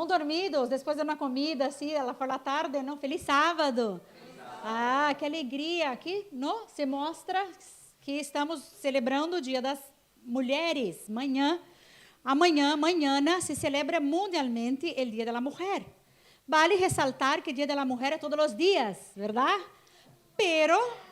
Estão dormidos depois de uma comida, assim, ela por la tarde, não? Feliz sábado. Ah, que alegria. Aqui, não? Se mostra que estamos celebrando o Dia das Mulheres. Amanhã se celebra mundialmente o Dia da Mulher. Vale ressaltar que o Dia da Mulher é todos os dias, verdade?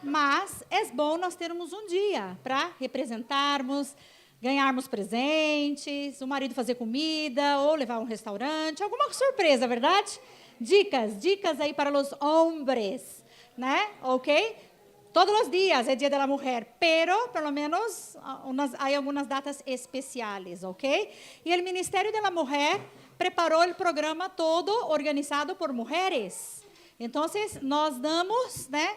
Mas é bom nós termos um dia para representarmos, ganharmos presentes, o marido fazer comida, ou levar a um restaurante, alguma surpresa, verdade? Dicas aí para os homens, né? Ok? Todos os dias é Dia da Mulher, pero pelo menos há algumas datas especiais, ok? E o Ministério da Mulher preparou o programa todo organizado por mulheres. Então, nós damos, né,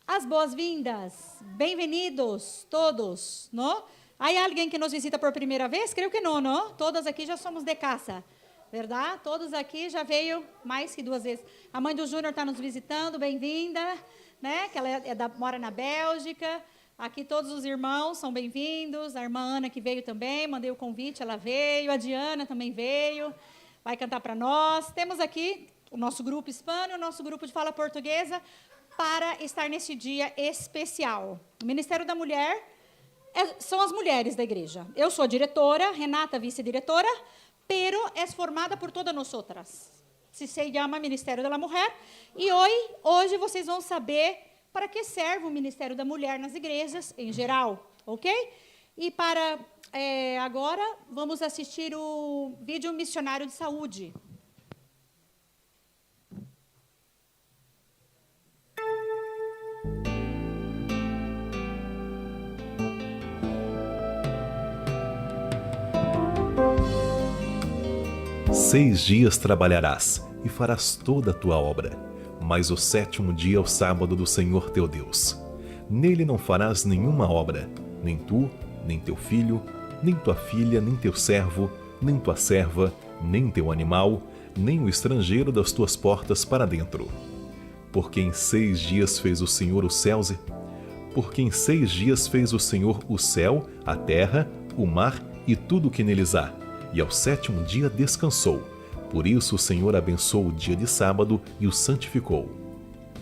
as boas-vindas, bem-vindos todos, não? Há alguém que nos visita por primeira vez? Creio que não? Todas aqui já somos de casa, verdade? Todos aqui já veio mais que 2 vezes. A mãe do Júnior está nos visitando, bem-vinda, né? Que ela mora na Bélgica. Aqui todos os irmãos são bem-vindos. A irmã Ana que veio também, mandei o convite, ela veio. A Diana também veio, vai cantar para nós. Temos aqui o nosso grupo hispano e o nosso grupo de fala portuguesa para estar nesse dia especial. O Ministério da Mulher são as mulheres da igreja. Eu sou diretora, Renata vice-diretora, pero é formada por todas nós outras. Se chama Ministério da Mulher. E hoje vocês vão saber para que serve o Ministério da Mulher nas igrejas em geral, ok? E para agora vamos assistir o vídeo missionário de saúde. Seis dias trabalharás e farás toda a tua obra, mas o 7º dia é o sábado do Senhor teu Deus. Nele não farás nenhuma obra, nem tu, nem teu filho, nem tua filha, nem teu servo, nem tua serva, nem teu animal, nem o estrangeiro das tuas portas para dentro. Porque em 6 dias fez o Senhor os céus, porque em 6 dias fez o Senhor o céu, a terra, o mar e tudo o que neles há, e ao 7º dia descansou. Por isso o Senhor abençoou o dia de sábado e o santificou.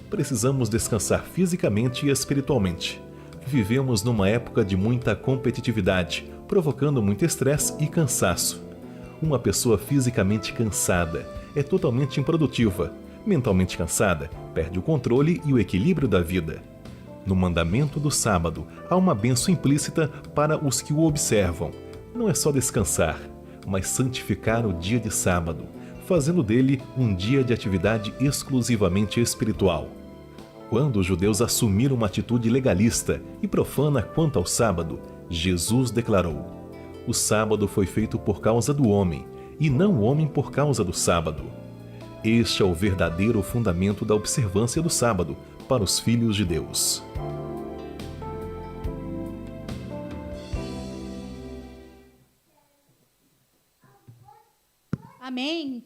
Precisamos descansar fisicamente e espiritualmente. Vivemos numa época de muita competitividade, provocando muito estresse e cansaço. Uma pessoa fisicamente cansada é totalmente improdutiva. Mentalmente cansada, perde o controle e o equilíbrio da vida. No mandamento do sábado, há uma bênção implícita para os que o observam. Não é só descansar, mas santificar o dia de sábado, fazendo dele um dia de atividade exclusivamente espiritual. Quando os judeus assumiram uma atitude legalista e profana quanto ao sábado, Jesus declarou: o sábado foi feito por causa do homem, e não o homem por causa do sábado. Este é o verdadeiro fundamento da observância do sábado para os filhos de Deus. Amém.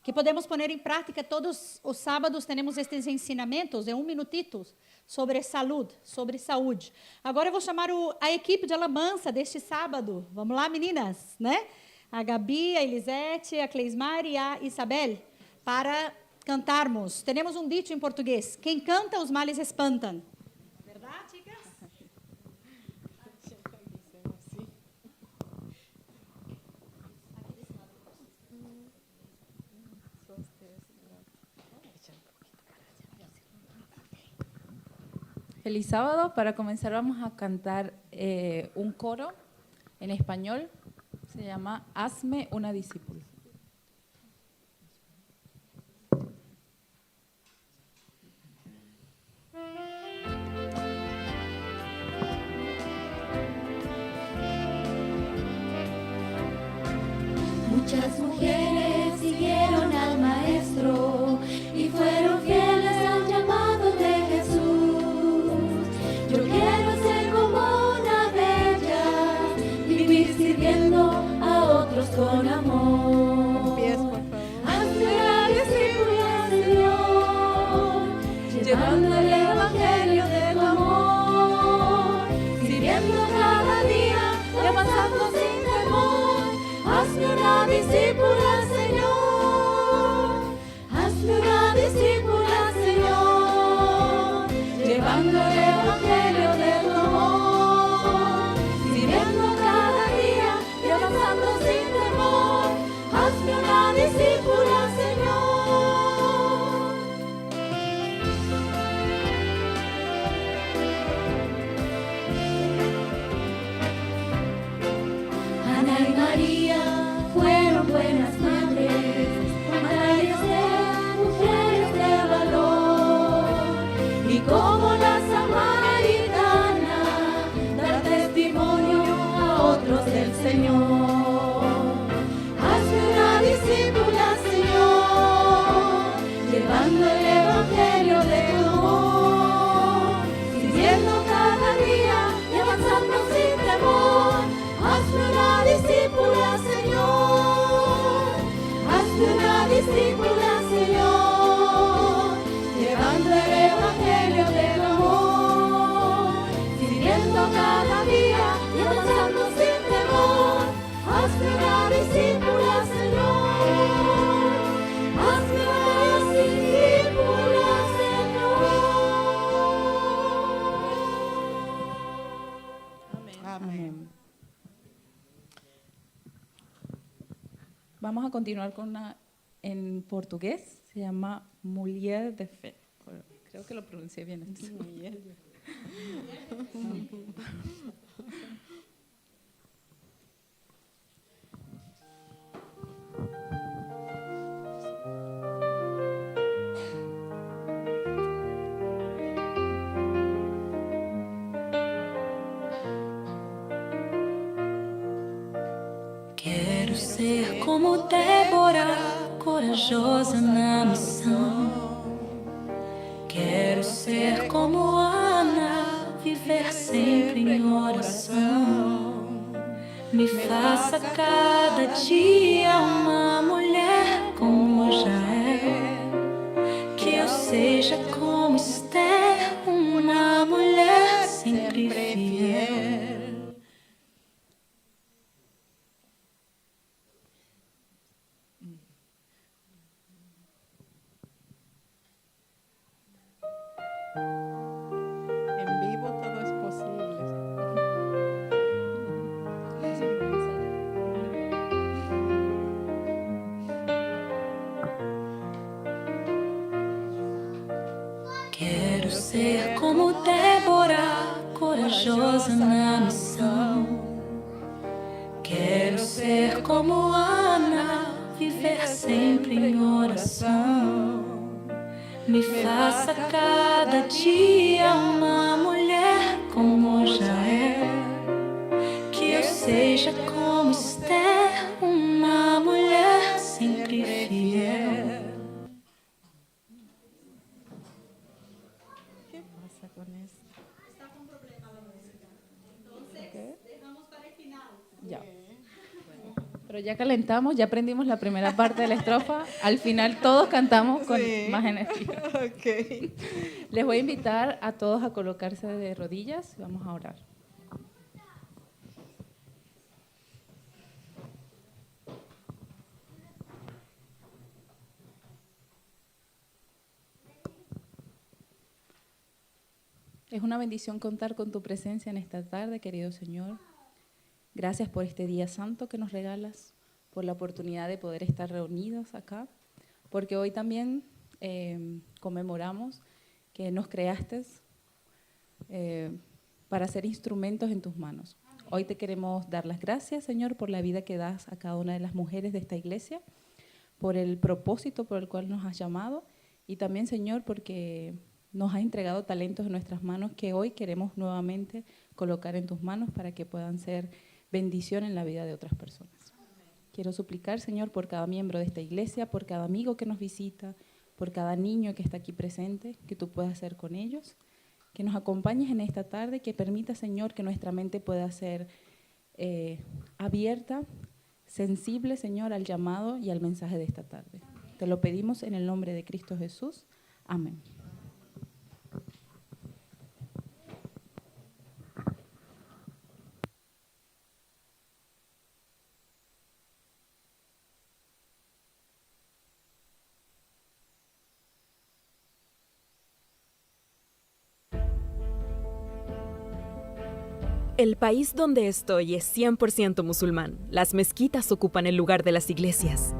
Que podemos pôr em prática todos os sábados, temos estes ensinamentos de 1 minutito sobre saúde. Agora eu vou chamar a equipe de alabança deste sábado. Vamos lá, meninas, né? A Gabi, a Elisete, a Cleismar e a Isabel, para cantarmos. Temos um dito em português: quem canta, os males espantam. Verdade, chicas? Feliz sábado. Para comenzar vamos a cantar un coro en español. Se llama Hazme una discípula. Muchas mujeres siguieron al Maestro y fueron fieles al llamado de Jesús. Yo quiero ser como una de ellas, vivir sirviendo a otros con amor. discípula, Señor. Ana y María fueron buenas madres, madres de mujeres de valor, y como la samaritana, dar testimonio a otros del Señor. Hazme una discípula, Señor, llevando el evangelio de tu amor, sirviendo cada día y avanzando sin temor. Hazme una discípula, Señor. Hazme una discípula, Señor, llevando el evangelio de tu amor, sirviendo cada día y avanzando sin temor. Hazme una discípula, Señor. Hazme una discípula, Señor. Amén. Vamos a continuar con una en portugués, se llama Mulher de Fé. Creo que lo pronuncié bien. Quero ser como Débora, corajosa na missão. Quero ser como Ana, viver sempre em oração. Me faça cada dia uma mulher como já é. Que eu seja como Esther, uma mulher sempre fiel. En vivo todo es posible. Quero ser como Débora, corajosa na missão. Quero ser como Ana, viver sempre em oração. Me faça cada dia uma mulher como já é. Que eu seja como Esther, uma mulher sempre fiel. ¿Qué pasa con esto? Está con problema la música. Entonces, dejamos para el final. Ya. Pero ya calentamos, ya aprendimos la primera parte de la estrofa. Al final todos cantamos con Sí. más energía. Ok. Les voy a invitar a todos a colocarse de rodillas y vamos a orar. Es una bendición contar con tu presencia en esta tarde, querido Señor. Gracias por este día santo que nos regalas, por la oportunidad de poder estar reunidos acá, porque hoy también conmemoramos que nos creaste para ser instrumentos en tus manos. Hoy te queremos dar las gracias, Señor, por la vida que das a cada una de las mujeres de esta iglesia, por el propósito por el cual nos has llamado y también, Señor, porque nos has entregado talentos en nuestras manos que hoy queremos nuevamente colocar en tus manos para que puedan ser bendición en la vida de otras personas. Quiero suplicar, Señor, por cada miembro de esta iglesia, por cada amigo que nos visita, por cada niño que está aquí presente, que tú puedas ser con ellos, que nos acompañes en esta tarde, que permita, Señor, que nuestra mente pueda ser abierta, sensible, Señor, al llamado y al mensaje de esta tarde. Te lo pedimos en el nombre de Cristo Jesús. Amén. El país donde estoy es 100% musulmán. Las mezquitas ocupan el lugar de las iglesias.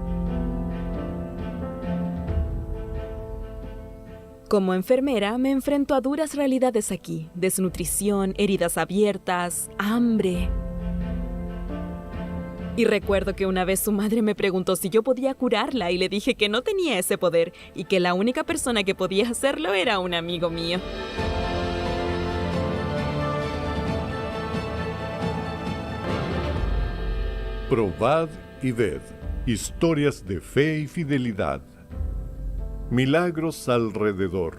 Como enfermera, me enfrento a duras realidades aquí: desnutrición, heridas abiertas, hambre. Y recuerdo que una vez su madre me preguntó si yo podía curarla y le dije que no tenía ese poder y que la única persona que podía hacerlo era un amigo mío. Probad y ved. Historias de fe y fidelidad. Milagros alrededor.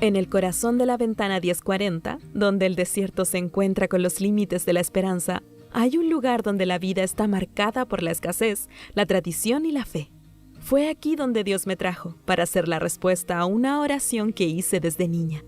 En el corazón de la ventana 1040, donde el desierto se encuentra con los límites de la esperanza, hay un lugar donde la vida está marcada por la escasez, la tradición y la fe. Fue aquí donde Dios me trajo, para ser la respuesta a una oración que hice desde niña.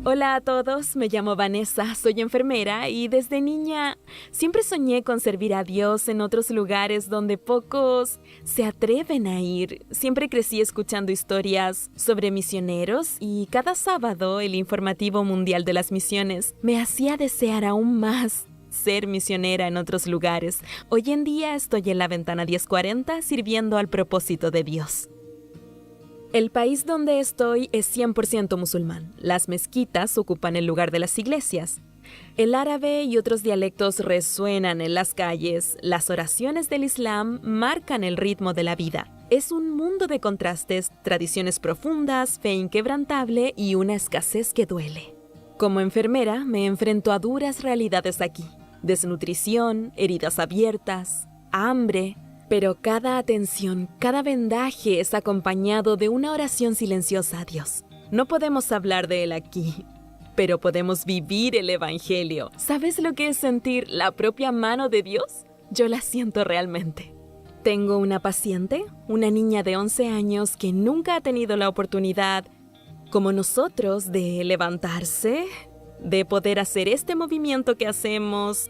Hola a todos, me llamo Vanessa, soy enfermera y desde niña siempre soñé con servir a Dios en otros lugares donde pocos se atreven a ir. Siempre crecí escuchando historias sobre misioneros y cada sábado el informativo mundial de las misiones me hacía desear aún más ser misionera en otros lugares. Hoy en día estoy en la ventana 1040 sirviendo al propósito de Dios. El país donde estoy es 100% musulmán. Las mezquitas ocupan el lugar de las iglesias. El árabe y otros dialectos resuenan en las calles. Las oraciones del Islam marcan el ritmo de la vida. Es un mundo de contrastes, tradiciones profundas, fe inquebrantable y una escasez que duele. Como enfermera, me enfrento a duras realidades aquí: desnutrición, heridas abiertas, hambre. Pero cada atención, cada vendaje es acompañado de una oración silenciosa a Dios. No podemos hablar de Él aquí, pero podemos vivir el Evangelio. ¿Sabes lo que es sentir la propia mano de Dios? Yo la siento realmente. Tengo una paciente, una niña de 11 años que nunca ha tenido la oportunidad, como nosotros, de levantarse, de poder hacer este movimiento que hacemos,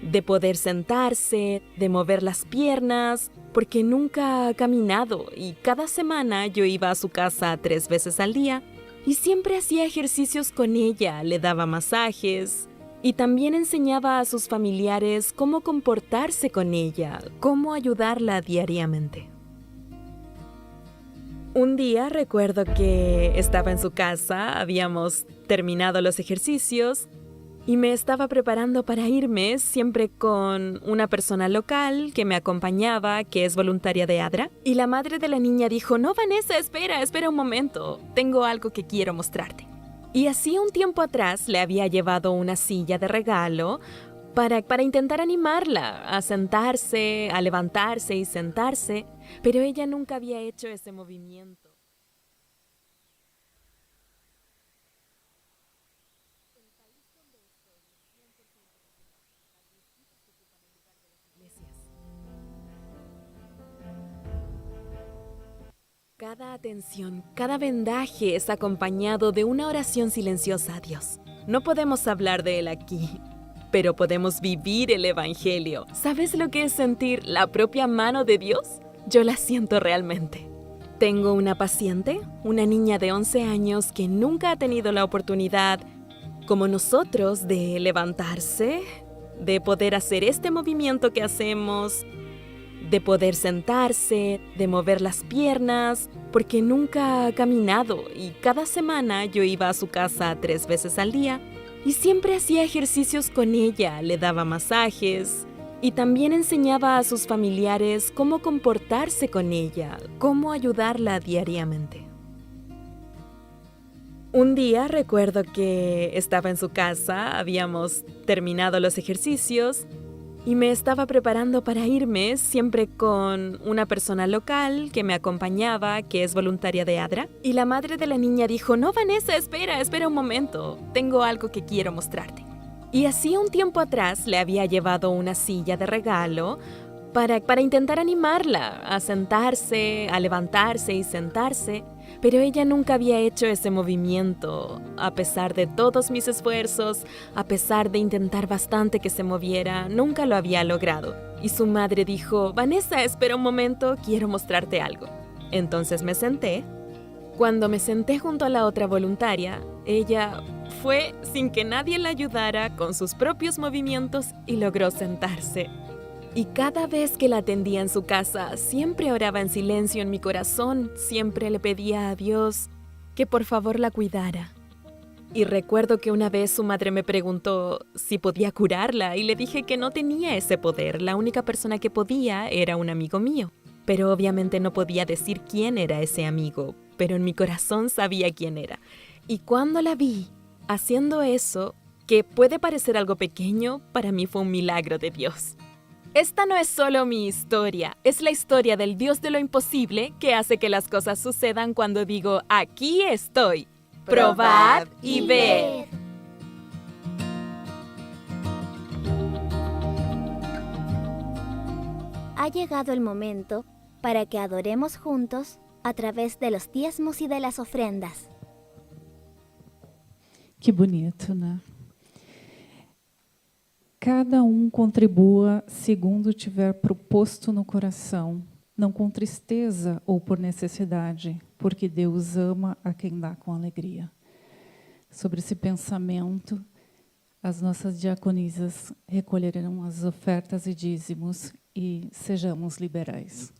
de poder sentarse, de mover las piernas, porque nunca ha caminado y cada semana yo iba a su casa 3 veces al día y siempre hacía ejercicios con ella, le daba masajes y también enseñaba a sus familiares cómo comportarse con ella, cómo ayudarla diariamente. Un día recuerdo que estaba en su casa, habíamos terminado los ejercicios y me estaba preparando para irme, siempre con una persona local que me acompañaba, que es voluntaria de ADRA. Y la madre de la niña dijo: no, Vanessa, espera un momento, tengo algo que quiero mostrarte. Y hacía un tiempo atrás le había llevado una silla de regalo para intentar animarla a sentarse, a levantarse y sentarse, pero ella nunca había hecho ese movimiento. Cada atención, cada vendaje es acompañado de una oración silenciosa a Dios. No podemos hablar de Él aquí, pero podemos vivir el Evangelio. ¿Sabes lo que es sentir la propia mano de Dios? Yo la siento realmente. Tengo una paciente, una niña de 11 años que nunca ha tenido la oportunidad, como nosotros, de levantarse, de poder hacer este movimiento que hacemos, de poder sentarse, de mover las piernas, porque nunca ha caminado y cada semana yo iba a su casa 3 veces al día y siempre hacía ejercicios con ella, le daba masajes y también enseñaba a sus familiares cómo comportarse con ella, cómo ayudarla diariamente. Un día recuerdo que estaba en su casa, habíamos terminado los ejercicios y me estaba preparando para irme, siempre con una persona local que me acompañaba, que es voluntaria de ADRA. Y la madre de la niña dijo: no, Vanessa, espera un momento, tengo algo que quiero mostrarte. Y hacía un tiempo atrás le había llevado una silla de regalo para intentar animarla a sentarse, a levantarse y sentarse, pero ella nunca había hecho ese movimiento. A pesar de todos mis esfuerzos, a pesar de intentar bastante que se moviera, nunca lo había logrado. Y su madre dijo: Vanessa, espera un momento, quiero mostrarte algo. Entonces me senté. Cuando me senté junto a la otra voluntaria, ella fue sin que nadie la ayudara con sus propios movimientos y logró sentarse. Y cada vez que la atendía en su casa, siempre oraba en silencio en mi corazón, siempre le pedía a Dios que por favor la cuidara. Y recuerdo que una vez su madre me preguntó si podía curarla y le dije que no tenía ese poder, la única persona que podía era un amigo mío. Pero obviamente no podía decir quién era ese amigo, pero en mi corazón sabía quién era. Y cuando la vi haciendo eso, que puede parecer algo pequeño, para mí fue un milagro de Dios. Esta no es solo mi historia, es la historia del Dios de lo imposible que hace que las cosas sucedan cuando digo, aquí estoy. Probad y ved. Ha llegado el momento para que adoremos juntos a través de los diezmos y de las ofrendas. Que bonito, né? Cada contribua segundo tiver proposto no coração, não com tristeza ou por necessidade, porque Deus ama a quem dá com alegria. Sobre esse pensamento, as nossas diaconisas recolherão as ofertas e dízimos e sejamos liberais.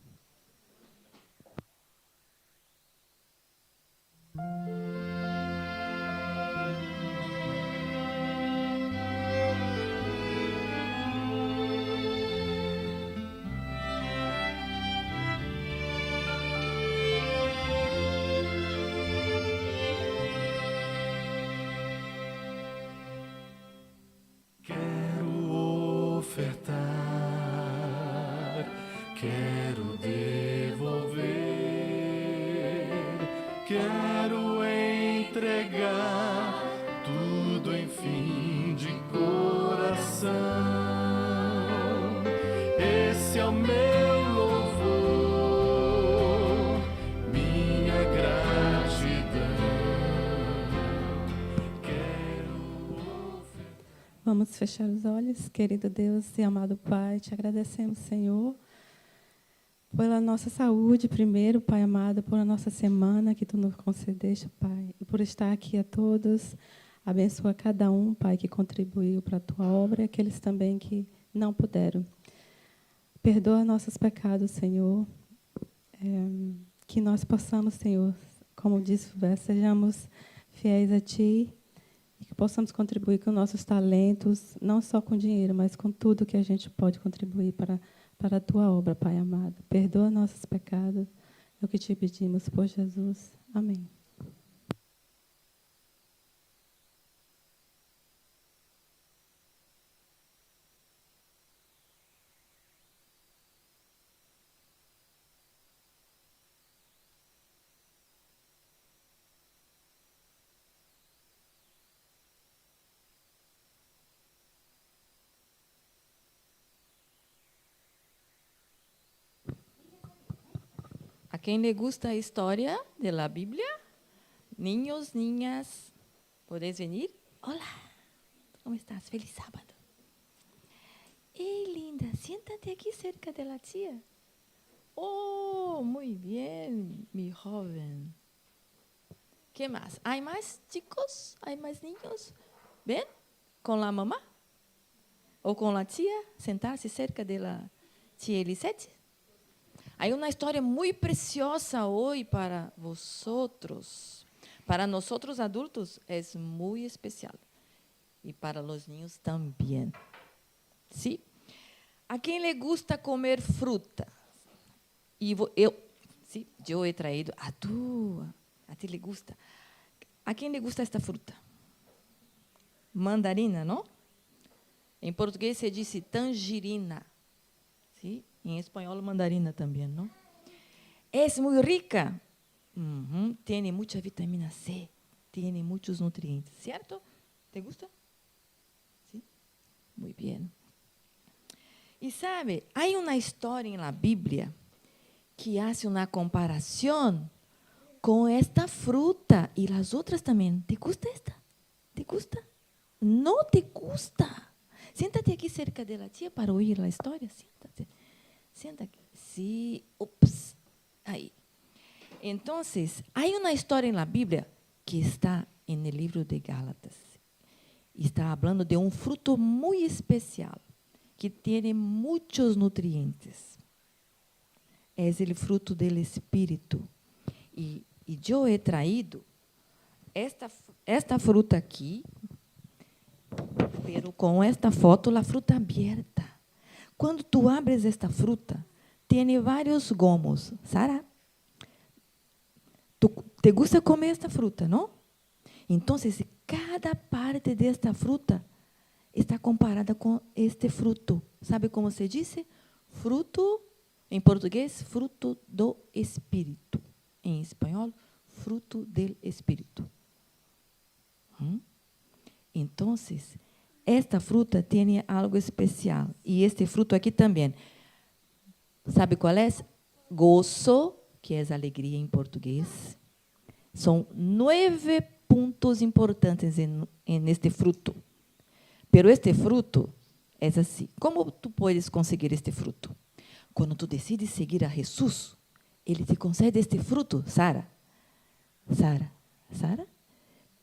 Ofertar, quero devolver, quero entregar tudo, enfim, de coração. Esse é o meu louvor, minha gratidão. Quero ofertar. Vamos fechar os olhos, querido Deus e amado Pai, te agradecemos, Senhor, pela nossa saúde primeiro, Pai amado, por a nossa semana que Tu nos concedeste, Pai, e por estar aqui a todos. Abençoa cada um, Pai, que contribuiu para a Tua obra e aqueles também que não puderam. Perdoa nossos pecados, Senhor, que nós possamos, Senhor, como diz o verso, sejamos fiéis a Ti, e que possamos contribuir com nossos talentos, não só com dinheiro, mas com tudo que a gente pode contribuir para a Tua obra, Pai amado. Perdoa nossos pecados, é o que Te pedimos por Jesus. Amém. ¿A quién le gusta la historia de la Biblia? Niños, niñas, ¿podéis venir? Hola, ¿cómo estás? Feliz sábado. Linda, siéntate aquí cerca de la tía. Oh, muy bien, mi joven. ¿Qué más? ¿Hay más chicos? ¿Hay más niños? ¿Ven? ¿Con la mamá? ¿O con la tía? Sentarse cerca de la tía Elisete. Hay una historia muy preciosa hoy para vosotros. Para nosotros adultos es muy especial. Y para los niños también. ¿Sí? ¿A quién le gusta comer fruta? Y sí, yo he traído a ti le gusta. ¿A quién le gusta esta fruta? Mandarina, ¿no? En portugués se dice tangerina. ¿Sí? En español, mandarina también, ¿no? Es muy rica. Tiene mucha vitamina C. Tiene muchos nutrientes, ¿cierto? ¿Te gusta? ¿Sí? Muy bien. Y sabe, hay una historia en la Biblia que hace una comparación con esta fruta y las otras también. ¿Te gusta esta? ¿Te gusta? No te gusta. Siéntate aquí cerca de la tía para oír la historia. Siéntate. Sienta aquí. Sí, ups, ahí. Entonces, hay una historia en la Biblia que está en el libro de Gálatas. Está falando de um fruto muito especial, que tem muitos nutrientes. É o fruto do Espírito. E eu he traído esta fruta aqui, pero com esta foto, a fruta aberta. Quando tu abres esta fruta, tem vários gomos. Sara, te gusta comer esta fruta, não? Então, cada parte desta fruta está comparada com este fruto. Sabe como se diz? Fruto, em português, fruto do Espírito. Em espanhol, fruto del Espírito. Então, esta fruta tem algo especial. E este fruto aqui também. Sabe qual é? Gozo, que é alegria em português. São 9 pontos importantes neste fruto. Pero este fruto é assim. Como tu podes conseguir este fruto? Quando tu decides seguir a Jesus, Ele te concede este fruto, Sara. Sara?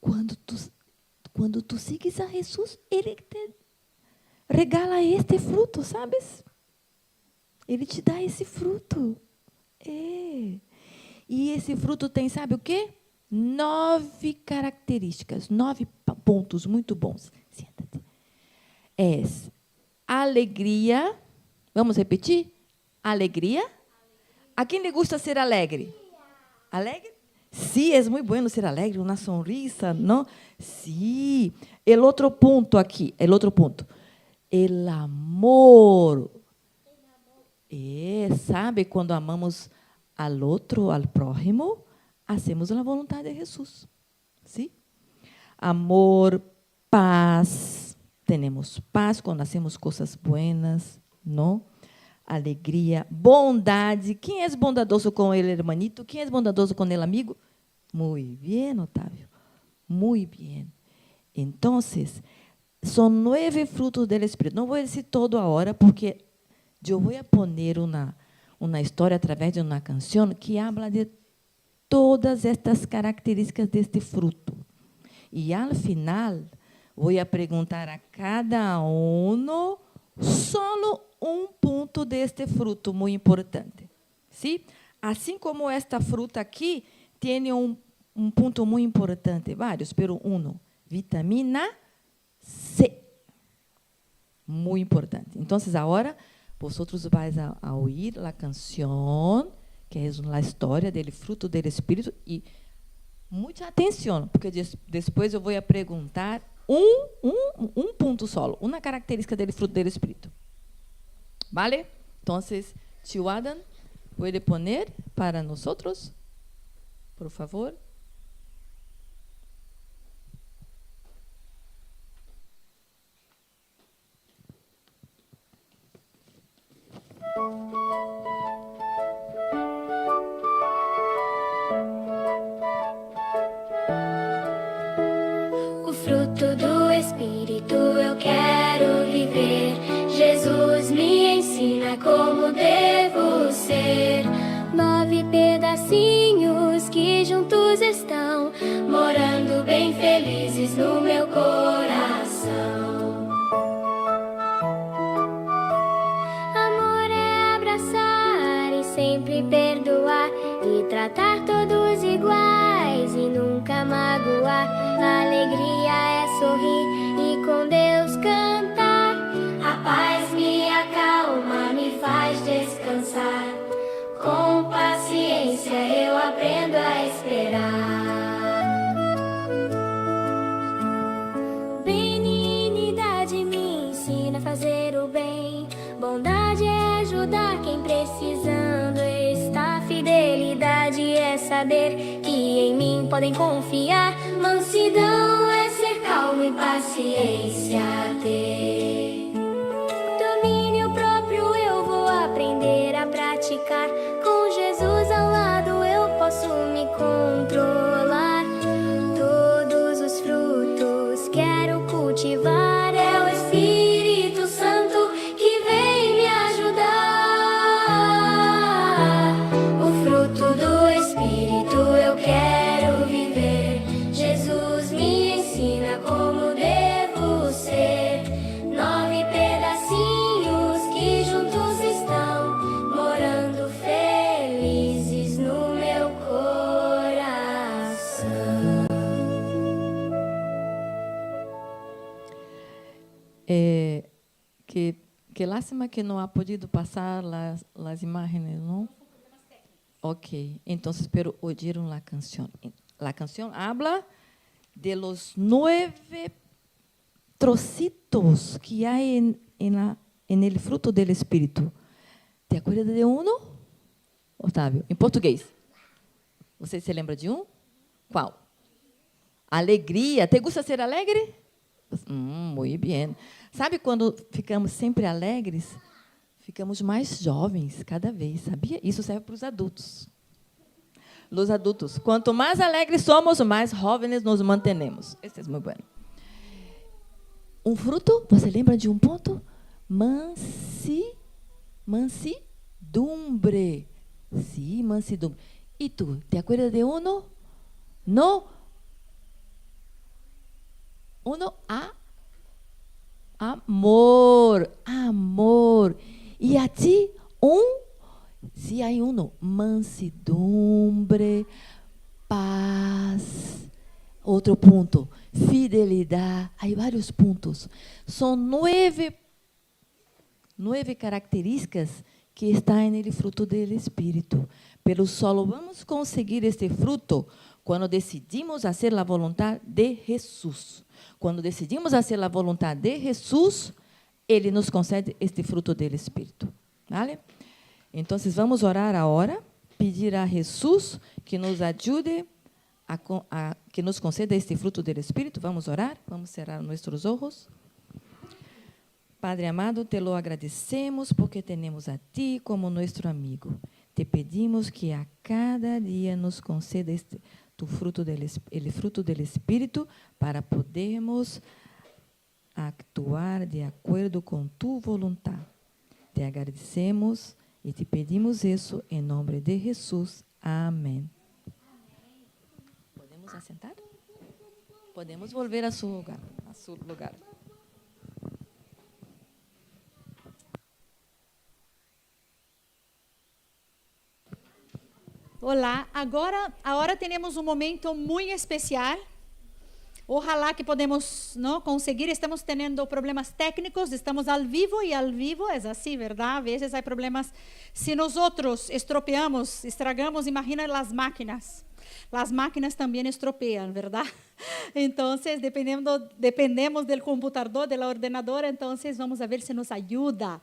Quando tu sigues a Jesus, Ele te regala este fruto, sabes? Ele te dá esse fruto. E esse fruto tem, sabe o quê? 9 características, 9 pontos muito bons. Senta-te. É alegria. Vamos repetir? Alegria. A quem lhe gusta ser alegre? Alegre? Sí, es muy bueno ser alegre, una sonrisa, ¿no? Sí. El otro punto aquí, el otro punto. El amor. ¿Sabe? Quando amamos al outro, al prójimo, hacemos a vontade de Jesus. ¿Sí? Amor, paz. Tenemos paz quando hacemos coisas buenas, ¿no? Alegria, bondade. Quem é bondadoso com ele, hermanito? Quem é bondadoso com ele, amigo? Muito bem, Otávio. Muito bem. Então, são 9 frutos do Espírito. Não vou dizer todo agora, porque eu vou poner uma história através de uma canção que habla de todas estas características deste fruto. E, ao final, vou perguntar a cada um solo ponto deste fruto muito importante. ¿Sí? Assim como esta fruta aqui tem um ponto muito importante, vários, pero vitamina C. Muito importante. Então, agora, vosotros vais a oír a canção, que é a história do fruto do Espírito, e muita atenção, porque depois eu vou perguntar um ponto solo, uma característica do fruto do Espírito. ¿Vale? Entonces, tio Adam, ¿puede poner para nosotros? Por favor. O fruto do Espírito eu quero viver. Jesus me ensina como devo ser. 9 pedacinhos que juntos estão, morando bem felizes no meu coração. Amor é abraçar e sempre perdoar, e tratar todos iguais e nunca magoar. A alegria é sorrir e com Deus cantar. A paz me acalma, me faz descansar. Com paciência eu aprendo a esperar. Benignidade me ensina a fazer o bem. Bondade é ajudar quem precisando está. Fidelidade é saber que em mim podem confiar. Mansidão é ser calmo e paciência ter. Domínio próprio eu vou aprender a praticar. Com Jesus ao lado eu posso me controlar. Todos os frutos quero cultivar. É o Espírito Santo que vem me ajudar. O fruto do Espírito eu quero viver. Jesus me ensina como devo Que lástima que não ha podido passar las imágenes, ¿no? Ok, entonces, pero oyeron la canción. La canción habla de los 9 trocitos que hay en el fruto del Espírito. ¿Te acuerdas de uno, Otávio? Em português. Você se lembra de um? Qual? Alegria. ¿Te gusta ser alegre? Muito bem. Sabe quando ficamos sempre alegres? Ficamos mais jovens cada vez, sabia? Isso serve para os adultos. Os adultos, quanto mais alegres somos, mais jovens nos mantenemos. Esse é muito bom. Um fruto, você lembra de um ponto? Mansidumbre. Sim, mansidumbre. E tu, te acuerdas de uno? No. Uno, amor. Amor. E a ti, se há uno, mansidumbre, paz. Outro ponto, fidelidade. Há vários pontos. São 9 características que estão no fruto do Espírito. Pero só vamos conseguir este fruto quando decidimos fazer a vontade de Jesus. Quando decidimos fazer a vontade de Jesus, Ele nos concede este fruto do Espírito. ¿Vale? Então, vamos orar agora, pedir a Jesus que nos ajude que nos conceda este fruto do Espírito. Vamos orar, vamos cerrar nossos olhos. Padre amado, te lo agradecemos porque temos a ti como nosso amigo. Te pedimos que a cada dia nos conceda tu fruto fruto do Espírito para podermos actuar de acordo com tu vontade. Te agradecemos e te pedimos isso em nome de Jesus. Amém. Podemos assentar? Podemos volver a seu lugar. Olá, agora temos um momento muito especial. Ojalá que podemos conseguir. Estamos tendo problemas técnicos, estamos ao vivo e ao vivo é assim, verdade? Às vezes há problemas. Se nós estropeamos, estragamos, imagina as máquinas. As máquinas também estropeam, verdade? Então, dependemos do computador, do ordenador, então vamos ver se nos ajuda.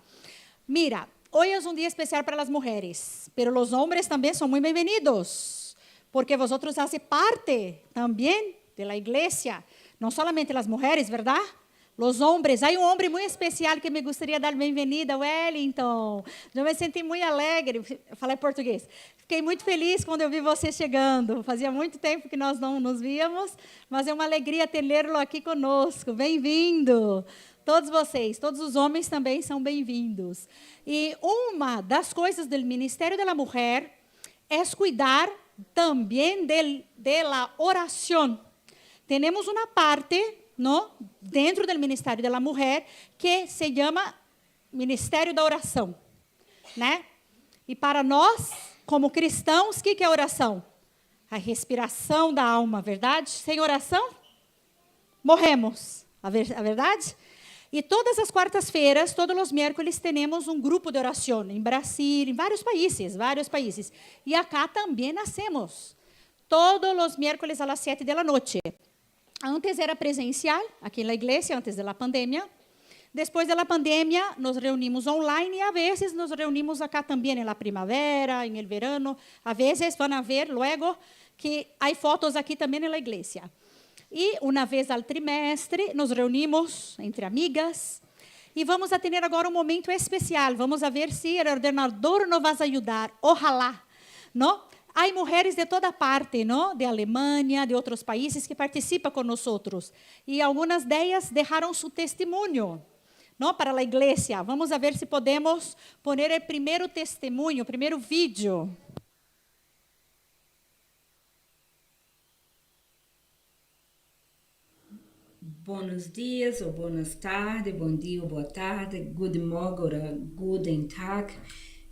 Mira, hoje é um dia especial para as mulheres, mas os homens também são muito bem-vindos, porque vosotros fazem parte também da igreja, não somente as mulheres, verdade? Os homens, há um homem muito especial que me gostaria de dar bem-vinda, Wellington. Eu me senti muito alegre, falei português. Fiquei muito feliz quando eu vi você chegando. Fazia muito tempo que nós não nos víamos, mas é uma alegria tê-lo aqui conosco. Bem-vindo. Todos vocês, todos os homens também são bem-vindos. E uma das coisas do Ministério da Mulher é cuidar também da oração. Temos uma parte dentro do Ministério da Mulher que se chama Ministério da Oração, né? E para nós, como cristãos, o que é oração? A respiração da alma, verdade? Sem oração, morremos, a verdade? E todas as quartas-feiras, todos os miércoles, temos um grupo de oração em Brasil, em vários países. E acá também nascemos. Todos os miércoles às 7 da noite. Antes era presencial, aqui na igreja, antes da pandemia. Depois da pandemia, nos reunimos online e, a vezes, nos reunimos acá também na primavera, no verano. A vezes, vão ver, logo, que há fotos aqui também na igreja. E, uma vez ao trimestre, nos reunimos entre amigas. E vamos a ter agora um momento especial. Vamos a ver se o ordenador nos vai ajudar. Ojalá, não? Há mulheres de toda parte, não? De Alemanha, de outros países que participam conosco. E algumas delas deixaram seu testemunho, não? Para a igreja. Vamos a ver se podemos pôr o primeiro testemunho, o primeiro vídeo. Buenos dias ou boas tardes, bom dia ou boa tarde, guten Morgen ou guten Tag.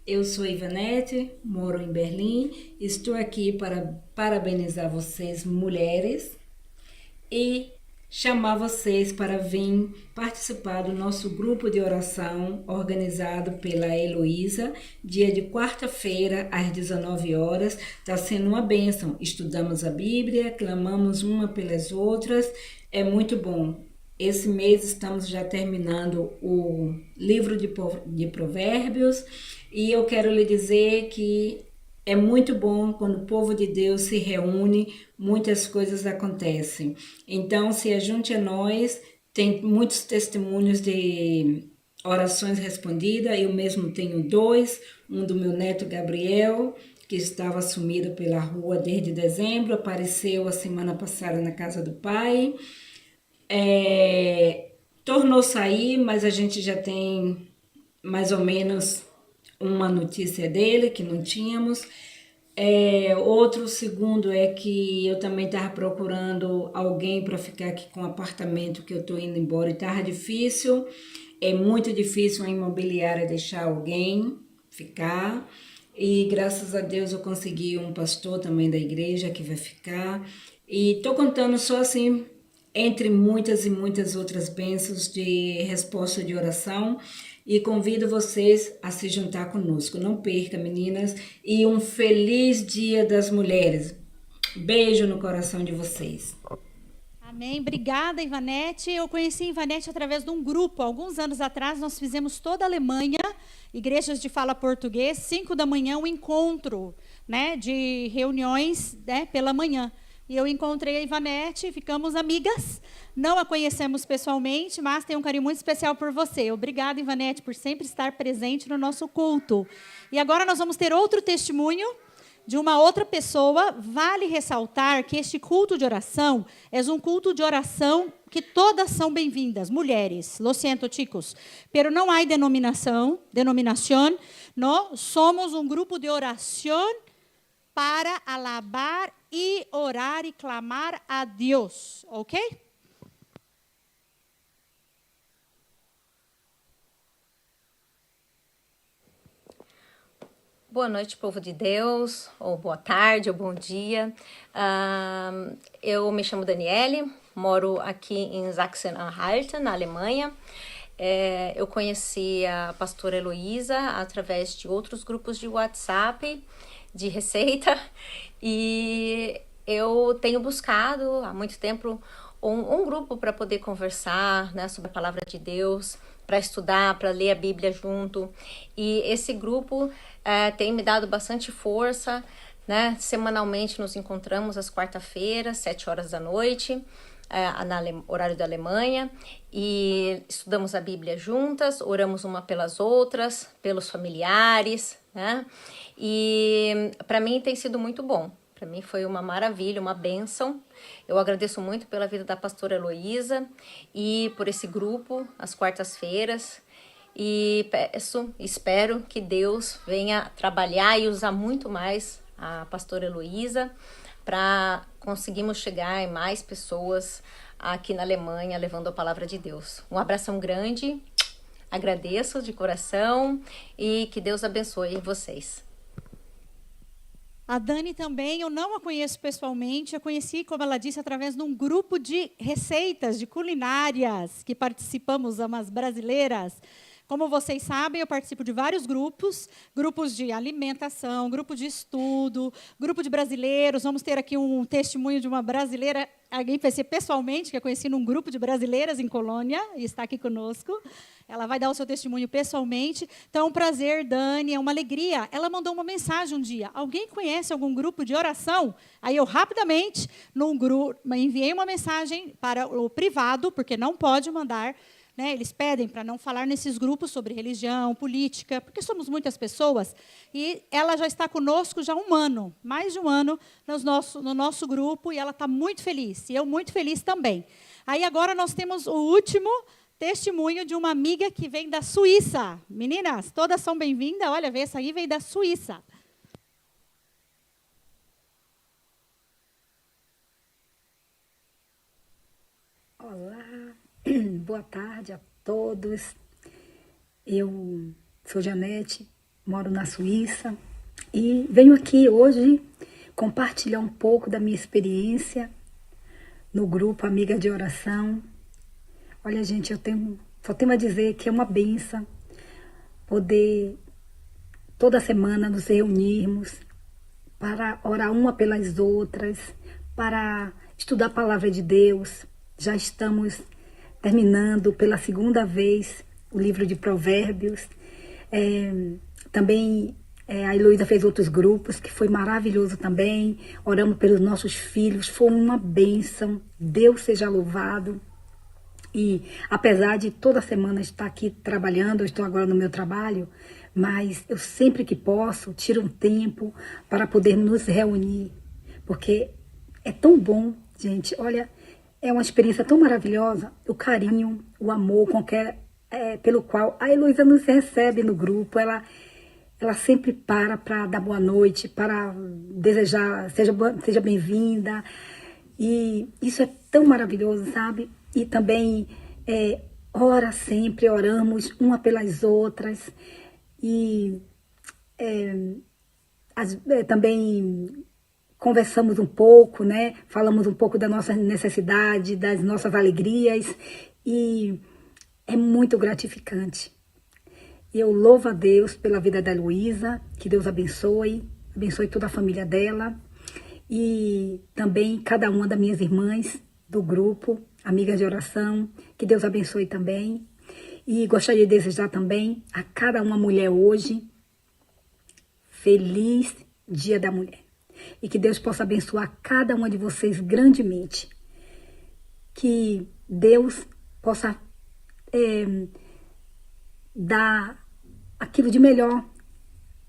Eu sou Ivanete, moro em Berlim, estou aqui para parabenizar vocês, mulheres, e chamar vocês para vir participar do nosso grupo de oração organizado pela Heloísa, dia de quarta-feira às 19 horas. Está sendo uma bênção. Estudamos a Bíblia, clamamos uma pelas outras. É muito bom. Esse mês estamos já terminando o livro de Provérbios e eu quero lhe dizer que é muito bom quando o povo de Deus se reúne, muitas coisas acontecem. Então, se ajunte a nós, tem muitos testemunhos de orações respondidas. Eu mesmo tenho 2, um do meu neto Gabriel, que estava sumido pela rua desde dezembro, apareceu a semana passada na casa do pai. Tornou sair, mas a gente já tem mais ou menos uma notícia dele que não tínhamos. Outro segundo é que eu também estava procurando alguém para ficar aqui com o apartamento que eu estou indo embora e estava difícil. É muito difícil a imobiliária deixar alguém ficar. E graças a Deus eu consegui um pastor também da igreja que vai ficar. E estou contando só assim, entre muitas e muitas outras bênçãos de resposta de oração. E convido vocês a se juntar conosco. Não perca, meninas. E um feliz Dia das Mulheres. Beijo no coração de vocês. Amém. Obrigada, Ivanete. Eu conheci a Ivanete através de um grupo. Alguns anos atrás, nós fizemos toda a Alemanha, igrejas de fala português, 5 da manhã, um encontro, né, de reuniões, né, pela manhã. E eu encontrei a Ivanete, ficamos amigas. Não a conhecemos pessoalmente, mas tenho um carinho muito especial por você. Obrigada, Ivanete, por sempre estar presente no nosso culto. E agora nós vamos ter outro testemunho de uma outra pessoa. Vale ressaltar que este culto de oração é um culto de oração que todas são bem-vindas, mulheres. Lo siento, chicos. Pero não há denominação, não. Somos um grupo de oração para alabar e orar e clamar a Deus, ok? Boa noite, povo de Deus, ou boa tarde, ou bom dia. Eu me chamo Daniele, moro aqui em Sachsen-Anhalt, na Alemanha. Eu conheci a pastora Heloísa através de outros grupos de WhatsApp, de receita, e eu tenho buscado há muito tempo um grupo para poder conversar, né, sobre a palavra de Deus, para estudar, para ler a Bíblia junto. E esse grupo tem me dado bastante força, né? Semanalmente nos encontramos às quarta-feiras, 7 horas da noite, horário da Alemanha, e estudamos a Bíblia juntas, oramos uma pelas outras, pelos familiares, né? E para mim tem sido muito bom. Para mim foi uma maravilha, uma bênção. Eu agradeço muito pela vida da pastora Heloísa e por esse grupo, às quartas-feiras. E espero que Deus venha trabalhar e usar muito mais a pastora Heloísa para conseguirmos chegar em mais pessoas aqui na Alemanha, levando a palavra de Deus. Um abração grande, agradeço de coração e que Deus abençoe vocês. A Dani também, eu não a conheço pessoalmente, eu conheci, como ela disse, através de um grupo de receitas, de culinárias, que participamos, umas brasileiras. Como vocês sabem, eu participo de vários grupos, grupos de alimentação, grupo de estudo, grupo de brasileiros. Vamos ter aqui um testemunho de uma brasileira, alguém conheci pessoalmente, que eu conheci num grupo de brasileiras em Colônia, e está aqui conosco. Ela vai dar o seu testemunho pessoalmente. Então, é um prazer, Dani, é uma alegria. Ela mandou uma mensagem um dia. Alguém conhece algum grupo de oração? Aí eu, rapidamente, enviei uma mensagem para o privado, porque não pode mandar, né, eles pedem para não falar nesses grupos sobre religião, política, porque somos muitas pessoas, e ela já está conosco já há um ano, mais de um ano, no nosso grupo, e ela está muito feliz, e eu muito feliz também. Aí agora nós temos o último testemunho de uma amiga que vem da Suíça. Meninas, todas são bem-vindas. Olha, essa aí veio da Suíça. Olá, boa tarde a todos. Eu sou Janete, moro na Suíça e venho aqui hoje compartilhar um pouco da minha experiência no grupo Amiga de Oração. Olha, gente, só tenho a dizer que é uma bênção poder toda semana nos reunirmos para orar uma pelas outras, para estudar a palavra de Deus. Já estamos terminando pela segunda vez o livro de Provérbios. Também a Heloísa fez outros grupos, que foi maravilhoso também. Oramos pelos nossos filhos, foi uma bênção. Deus seja louvado. E apesar de toda semana estar aqui trabalhando, eu estou agora no meu trabalho, mas eu sempre que posso tiro um tempo para poder nos reunir, porque é tão bom, gente. Olha, é uma experiência tão maravilhosa, o carinho, o amor pelo qual a Heloísa nos recebe no grupo. Ela sempre para dar boa noite, para desejar, seja bem-vinda. E isso é tão maravilhoso, sabe? E também ora sempre, oramos uma pelas outras. E também conversamos um pouco, né? Falamos um pouco da nossa necessidade, das nossas alegrias. E é muito gratificante. E eu louvo a Deus pela vida da Heloísa, que Deus abençoe toda a família dela. E também cada uma das minhas irmãs do grupo Amigas de Oração, que Deus abençoe também. E gostaria de desejar também a cada uma mulher hoje, feliz Dia da Mulher. E que Deus possa abençoar cada uma de vocês grandemente. Que Deus possa dar aquilo de melhor,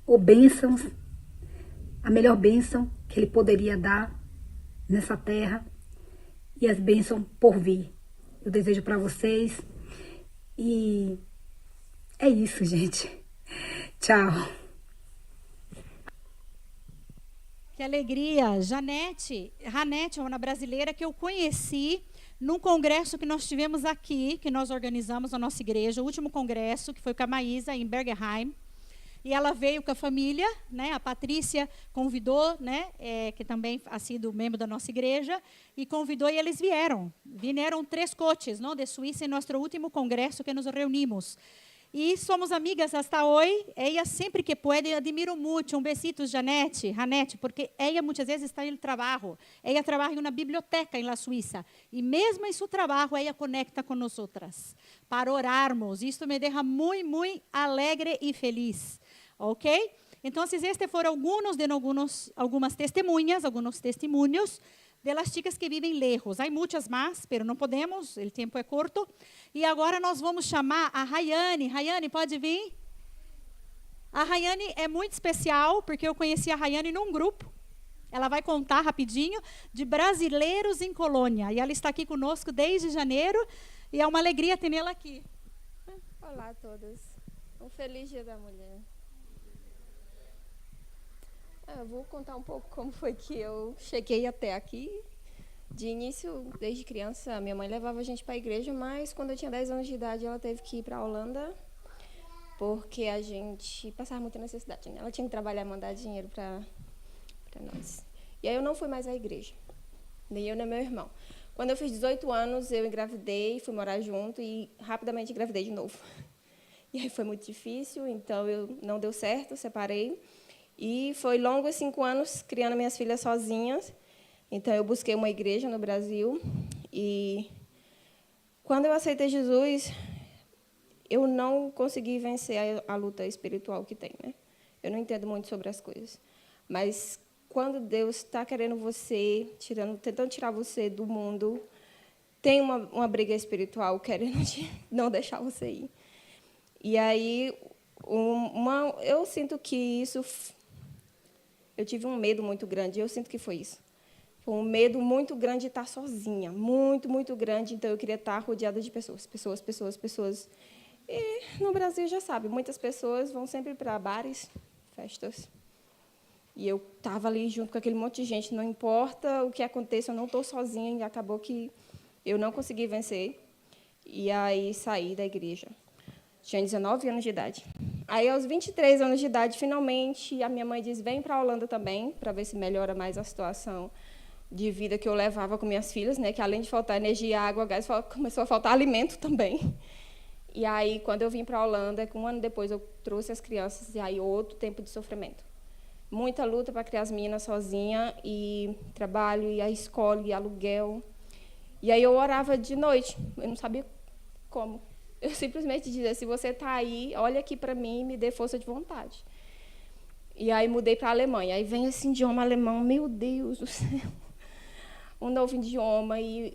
ou bênçãos, a melhor bênção que Ele poderia dar nessa terra, e as bênçãos por vir. Eu desejo para vocês. E é isso, gente. Tchau. Que alegria. Janete é uma brasileira que eu conheci num congresso que nós tivemos aqui, que nós organizamos na nossa igreja, o último congresso, que foi com a Maísa, em Bergenheim. E ela veio com a família, né? A Patrícia convidou, né? Que também ha sido membro da nossa igreja, e convidou e eles vieram. Vieram 3 coches, não, de Suíça, em nosso último congresso que nos reunimos. E somos amigas hasta hoje. Ela sempre que pode, admiro muito. Besito, Janete, porque ela muitas vezes está no trabalho. Ela trabalha em uma biblioteca na Suíça. E mesmo em seu trabalho, ela conecta com nós outras para orarmos. Isto me deixa muito, muito alegre e feliz. Ok? Então, estes foram algumas testemunhas, alguns testemunhos das chicas que vivem lejos. Há muitas mais, mas não podemos, o tempo é curto. E agora nós vamos chamar a Rayane. Rayane, pode vir? A Rayane é muito especial, porque eu conheci a Rayane num grupo. Ela vai contar rapidinho de brasileiros em Colônia. E ela está aqui conosco desde janeiro, e é uma alegria tê-la aqui. Olá a todos. Um feliz Dia da Mulher. Eu vou contar um pouco como foi que eu cheguei até aqui. De início, desde criança, minha mãe levava a gente para a igreja, mas quando eu tinha 10 anos de idade, ela teve que ir para a Holanda, porque a gente passava muita necessidade, né? Ela tinha que trabalhar e mandar dinheiro para nós. E aí eu não fui mais à igreja, nem eu nem meu irmão. Quando eu fiz 18 anos, eu engravidei, fui morar junto e rapidamente engravidei de novo. E aí foi muito difícil, então não deu certo, separei. E foi longo 5 anos criando minhas filhas sozinhas. Então, eu busquei uma igreja no Brasil. E quando eu aceitei Jesus, eu não consegui vencer a luta espiritual que tem, né? Eu não entendo muito sobre as coisas. Mas quando Deus está querendo você, tentando tirar você do mundo, tem uma briga espiritual querendo não deixar você ir. E aí, eu sinto que isso... Eu tive um medo muito grande, eu sinto que foi isso. Foi um medo muito grande de estar sozinha, muito, muito grande. Então, eu queria estar rodeada de pessoas. E no Brasil, já sabe, muitas pessoas vão sempre para bares, festas. E eu estava ali junto com aquele monte de gente. Não importa o que aconteça, eu não estou sozinha. E acabou que eu não consegui vencer. E aí, saí da igreja. Tinha 19 anos de idade. Aí, aos 23 anos de idade, finalmente, a minha mãe disse, vem para a Holanda também, para ver se melhora mais a situação de vida que eu levava com minhas filhas, né? Que além de faltar energia, água, gás, começou a faltar alimento também. E aí, quando eu vim para a Holanda, um ano depois eu trouxe as crianças, e aí outro tempo de sofrimento. Muita luta para criar as meninas sozinha, e trabalho, e a escola, e aluguel. E aí eu orava de noite, eu não sabia como. Eu simplesmente dizia, se você está aí, olha aqui para mim e me dê força de vontade. E aí mudei para a Alemanha. Aí vem esse idioma alemão, meu Deus do céu. Um novo idioma, e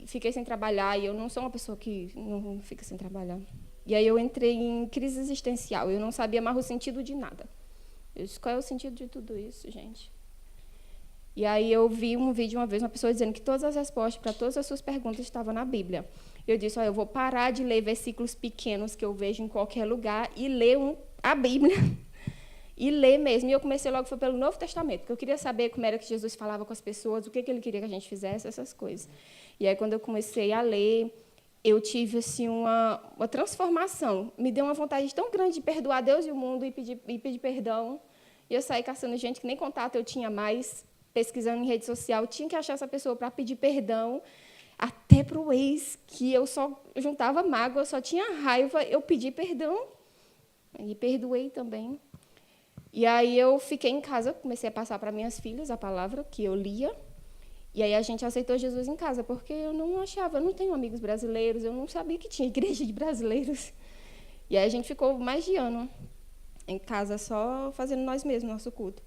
fiquei sem trabalhar, e eu não sou uma pessoa que não fica sem trabalhar. E aí eu entrei em crise existencial, eu não sabia mais o sentido de nada. Eu disse, qual é o sentido de tudo isso, gente? E aí eu vi um vídeo uma vez, uma pessoa dizendo que todas as respostas para todas as suas perguntas estavam na Bíblia. Eu disse, eu vou parar de ler versículos pequenos que eu vejo em qualquer lugar e ler a Bíblia. E ler mesmo. E eu comecei logo foi pelo Novo Testamento, porque eu queria saber como era que Jesus falava com as pessoas, o que ele queria que a gente fizesse, essas coisas. E aí, quando eu comecei a ler, eu tive assim, uma transformação. Me deu uma vontade tão grande de perdoar Deus e o mundo e pedir perdão. E eu saí caçando gente que nem contato eu tinha mais, pesquisando em rede social. Eu tinha que achar essa pessoa para pedir perdão, até para o ex, que eu só juntava mágoa, eu só tinha raiva, eu pedi perdão e perdoei também. E aí eu fiquei em casa, comecei a passar para minhas filhas a palavra que eu lia. E aí a gente aceitou Jesus em casa, porque eu não achava, eu não tenho amigos brasileiros, eu não sabia que tinha igreja de brasileiros. E aí a gente ficou mais de ano em casa, só fazendo nós mesmos, nosso culto.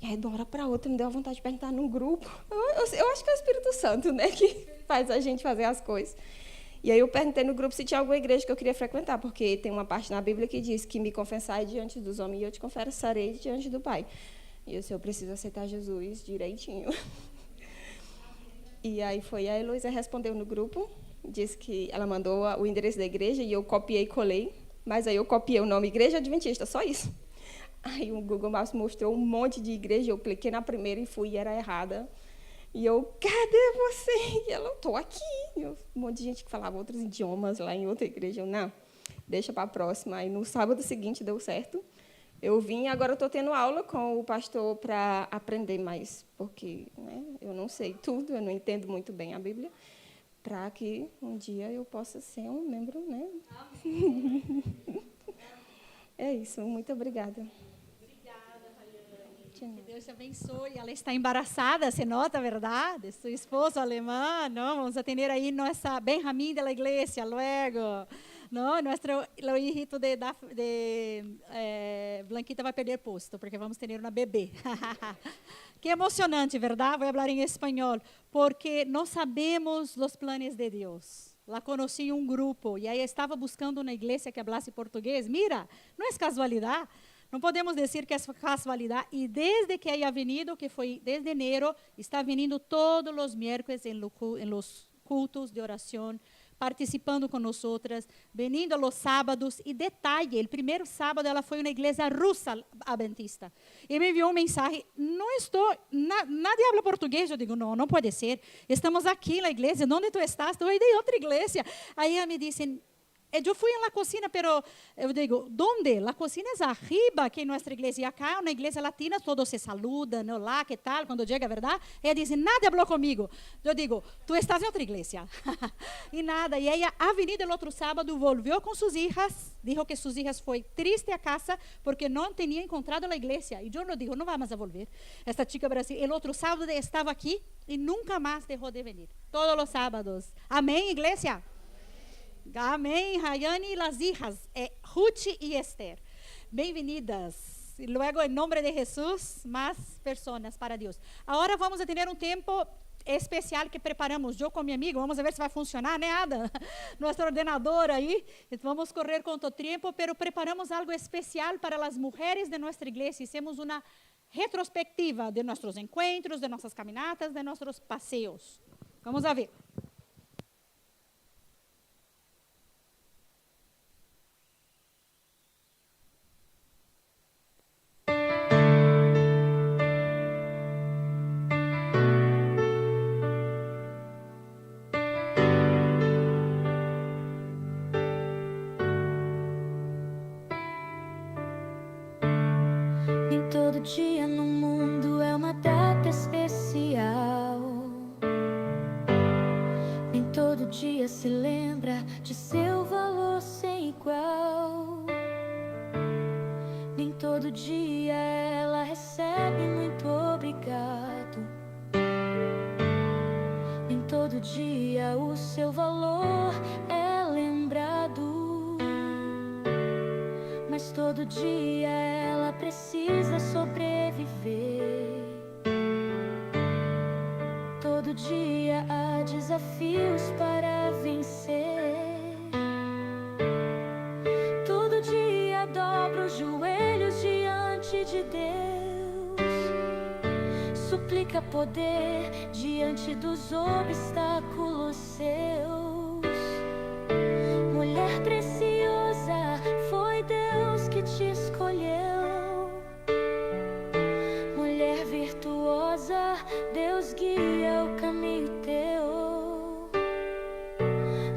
E aí, de uma hora para outra, me deu a vontade de perguntar num grupo. Eu acho que é o Espírito Santo, né, que faz a gente fazer as coisas. E aí eu perguntei no grupo se tinha alguma igreja que eu queria frequentar, porque tem uma parte na Bíblia que diz que me confessai diante dos homens e eu te confessarei diante do Pai. E eu disse, eu preciso aceitar Jesus direitinho. E aí foi a Heloísa respondeu no grupo, disse que ela mandou o endereço da igreja e eu copiei e colei, mas aí eu copiei o nome Igreja Adventista, só isso. Aí o Google Maps mostrou um monte de igreja, eu cliquei na primeira e fui, e era errada. E eu, cadê você? E ela, estou aqui. E um monte de gente que falava outros idiomas lá em outra igreja. Eu, não, deixa para a próxima. Aí, no sábado seguinte, deu certo. Eu vim e agora estou tendo aula com o pastor para aprender mais, porque né, eu não sei tudo, eu não entendo muito bem a Bíblia, para que um dia eu possa ser um membro, né? É isso, muito obrigada. Que Deus te abençoe. Ela está embaraçada, se nota, ¿verdad? Su esposo alemán, ¿no? Vamos a tener ahí nuestra Benjamín de la iglesia luego, ¿no? Nuestro hijito de Blanquita vai perder posto, porque vamos ter uma bebê. Que emocionante, ¿verdad? Voy a hablar en español, porque no sabemos los planes de Dios. La conocí en un grupo y ahí estaba buscando una iglesia que hablase portugués. Mira, no es casualidad. Não podemos dizer que é casualidade. E desde que haya venido, que foi desde enero, está vindo todos os miércoles em los cultos de oração, participando com nós outras, vindo los sábados. E detalhe, o primeiro sábado ela foi uma igreja russa adventista. E me enviou mensagem, nadie habla português. Eu digo, não pode ser. Estamos aqui na igreja, onde tu estás? Estou de outra igreja. Aí ela me disse, eu fui na cocina, pero eu digo, ¿dónde? La cocina es arriba, que en nuestra iglesia. Acá, una iglesia latina, todos se saludan, hola, ¿qué tal? Cuando llega, ¿verdad? Ella dice, nadie habló conmigo. Yo digo, tú estás en otra iglesia. Y nada, y ella ha venido el otro sábado, volvió con sus hijas, dijo que sus hijas fue triste a casa porque no tenía encontrado la iglesia. Y yo no digo, no vamos a volver. Esta chica brasileña, el otro sábado estaba aquí y nunca más dejó de venir. Todos los sábados. Amén, iglesia. Amém, Rayane e las hijas, Ruth e Esther. Bem-vindas. E logo, em nome de Jesus, mais pessoas para Deus. Agora vamos a ter tempo especial que preparamos. Eu com minha amiga, vamos ver se vai funcionar, né, Ada? Nosso ordenador aí. Vamos correr com o tempo, pero preparamos algo especial para as mulheres de nossa igreja. Hicimos uma retrospectiva de nossos encontros, de nossas caminatas, de nossos passeios. Vamos a ver. Todo dia no mundo é uma data especial. dia se lembra de seu valor sem igual. Nem todo dia ela recebe muito obrigado. Nem todo dia o seu valor é lembrado. Mas todo dia ela precisa sobreviver. Todo dia há desafios para vencer. Todo dia dobra os joelhos diante de Deus. Suplica poder diante dos obstáculos seus. Mulher preciosa, foi Deus que te escolheu. Mulher virtuosa, Deus guia o caminho teu.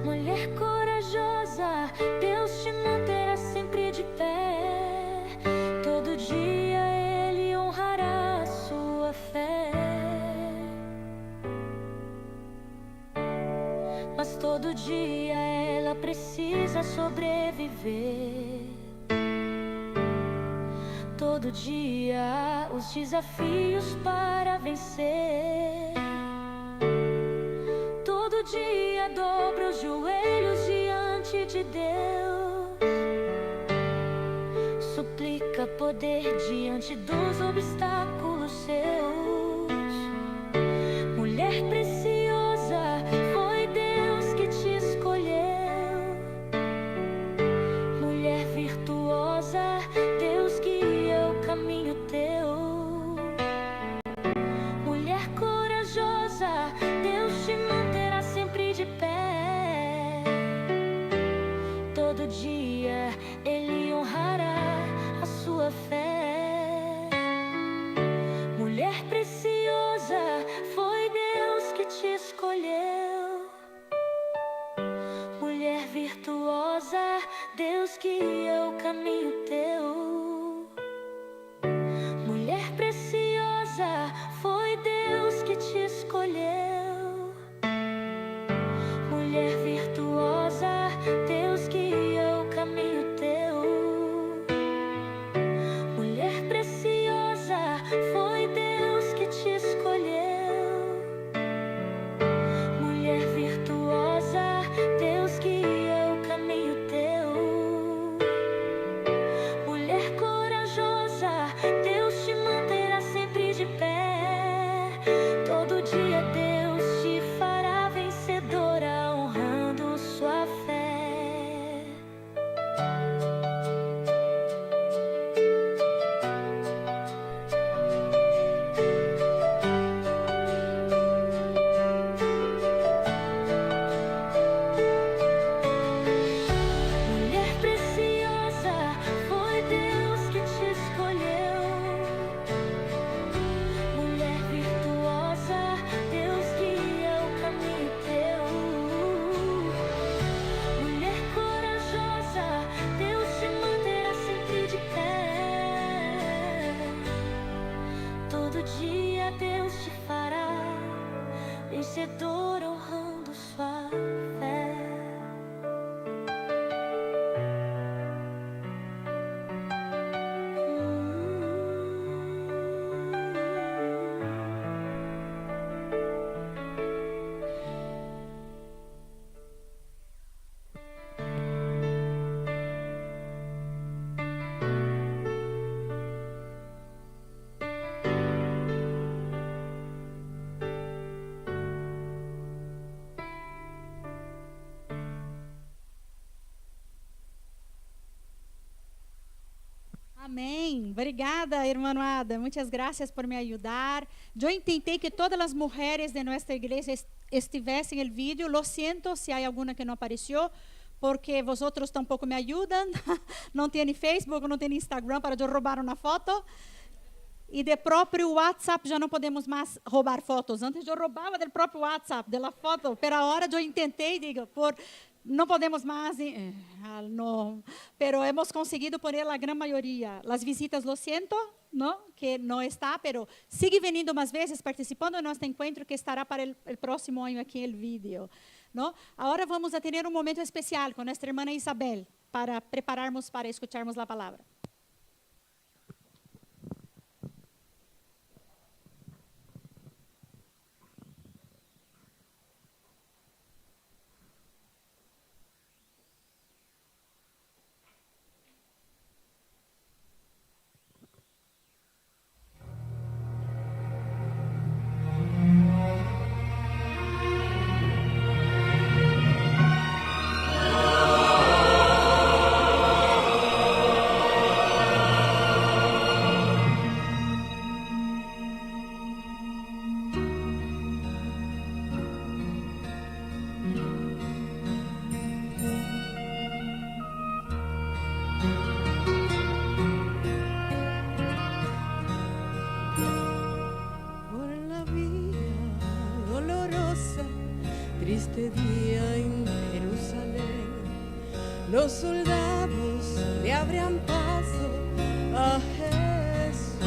Mulher corajosa, Deus te manterá sempre de pé. Todo dia Ele honrará a sua fé. Mas todo dia ela precisa sobreviver. Todo dia os desafios para vencer. Todo dia dobra os joelhos diante de Deus. Suplica poder diante dos obstáculos seus. Mulher preciosa, foi Deus que te escolheu. Mulher virtuosa, Deus guia o caminho teu. Mulher corajosa, Deus te manterá sempre de pé. Todo dia Ele honrará a sua fé. Mulher preciosa, foi Deus que te escolheu. Mulher virtuosa, Deus guia o caminho teu. Mulher preciosa, foi Deus que te escolheu. Mulher virtuosa, Deus guia o caminho teu. Mulher preciosa, foi Deus que te escolheu. Mulher virtuosa, Deus guia o caminho teu. Mulher corajosa, Deus te manterá sempre de pé. Todo dia Deus te fará vencedora, honrando sua fé. Mulher preciosa, foi Deus que te escolheu. Mulher virtuosa, Deus guia o caminho teu. Mulher corajosa, Deus te manterá sempre de pé. Todo dia Deus te fará vencedor, honrando sua fé. Amém. Obrigada, irmã Ada. Muitas gracias por me ayudar. Yo intenté que todas las mujeres de nuestra iglesia estivessem en el vídeo. Lo siento si hay alguna que no apareció, porque vosotros tampoco me ayudan. Não tem Facebook, não tem Instagram para eu roubar uma foto. E de próprio WhatsApp já não podemos mais roubar fotos. Antes eu roubava do próprio WhatsApp, da foto. Pero agora eu tentei, digo, por não podemos mais, no, pero hemos conseguido poner a grande maioria. As visitas, lo siento, no, que não está, pero sigue vindo mais vezes, participando de nosso encontro, que estará para o próximo ano aqui no vídeo. ¿no? Ahora vamos a tener un momento especial con nuestra hermana Isabel para prepararnos para escucharnos la palabra. Triste día en Jerusalén, los soldados le abrían paso a Jesús,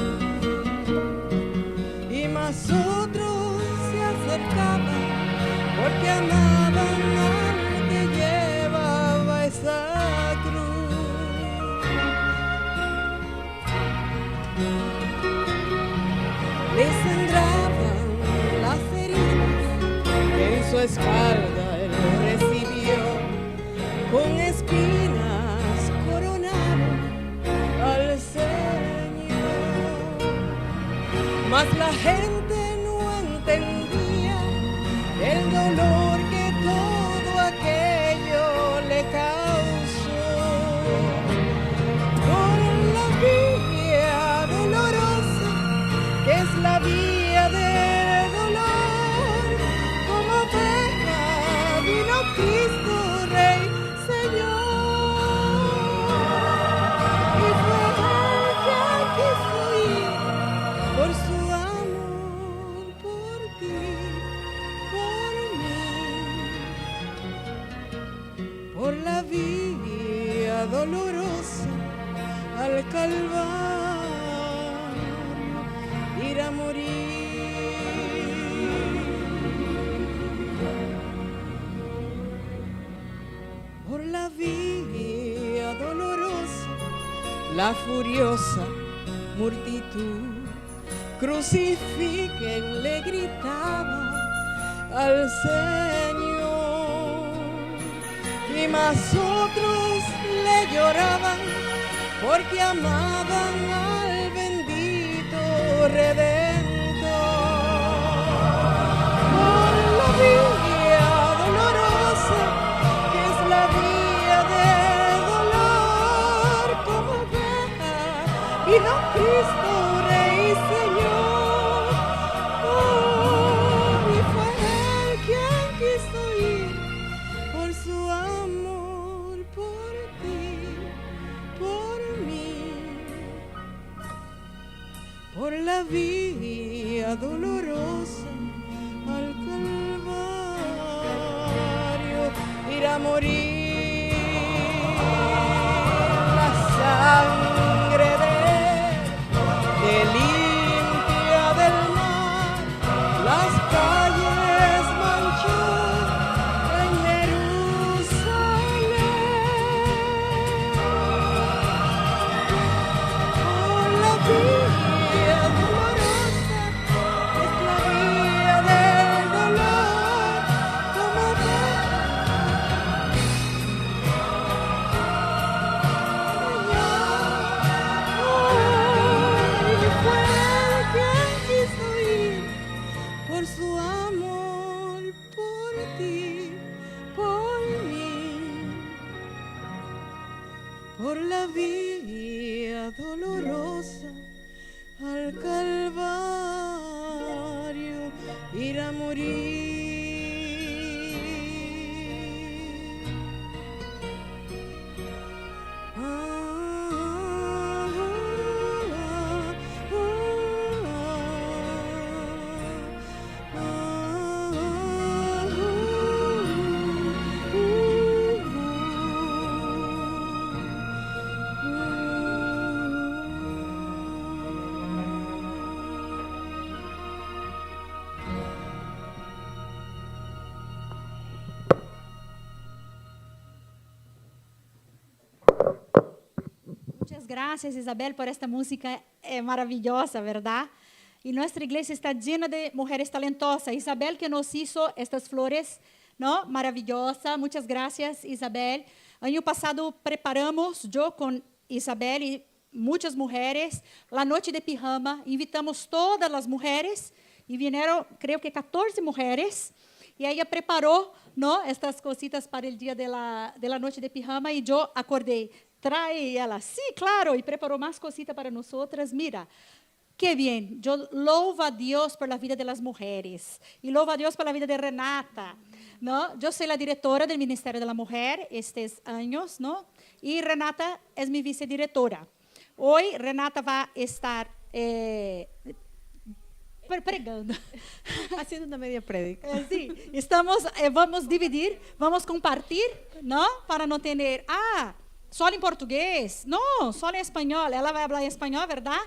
y más otros se acercaban porque amaban al que llevaba esa cruz. Le sangraban las heridas en su espalda, él recibió con espinas coronado al Señor. Mas la gente no entendía el dolor que todo aquello le causó. Por la vía dolorosa, que es la vía del dolor, como oveja vino Cristo Rey Señor, y fue él quien quiso ir por su amor, por ti, por mí, por la vía dolorosa al Calvario, ir a morir. Por la vía dolorosa, la furiosa multitud crucifiquen, le gritaba al Señor, y más otros le lloraban porque amaban al bendito Redentor. Por la vía dolorosa, que es la vía del dolor, como oveja vino Cristo Rey Señor. Oh, y fue él quien quiso ir por su amor, por ti, por mí, por la vía dolorosa al Calvario, ir a morir. La sangre de limpia del mar, las calles manchó en Jerusalén. Por la vía dolorosa, es la vía del dolor, como y fue él quien quiso ir por su amor, por ti, por mí, por la vía dolorosa al Calvario, ir a morir. Muchas gracias, Isabel, por esta música maravillosa, ¿verdad? Y nuestra iglesia está llena de mujeres talentosas. Isabel que nos hizo estas flores, ¿no? Maravillosa. Muchas gracias, Isabel. Año pasado preparamos, yo con Isabel y muchas mujeres, la noche de pijama. Invitamos todas las mujeres y vinieron, creo que 14 mujeres. Y ella preparó, ¿no? Estas cositas para el día de la noche de pijama y yo acordé, trae y ella, sí, claro, y preparó más cositas para nosotras. Mira, qué bien, yo louvo a Dios por la vida de las mujeres y louvo a Dios por la vida de Renata, ¿no? Yo soy la directora del Ministerio de la Mujer estos años, ¿no? Y Renata es mi vicedirectora. Hoy Renata va a estar pregando. Haciendo una media prédica. Sí, vamos a dividir, vamos a compartir, ¿no? Para no tener, solo en portugués. No, solo en español. Ella va a hablar en español, ¿verdad?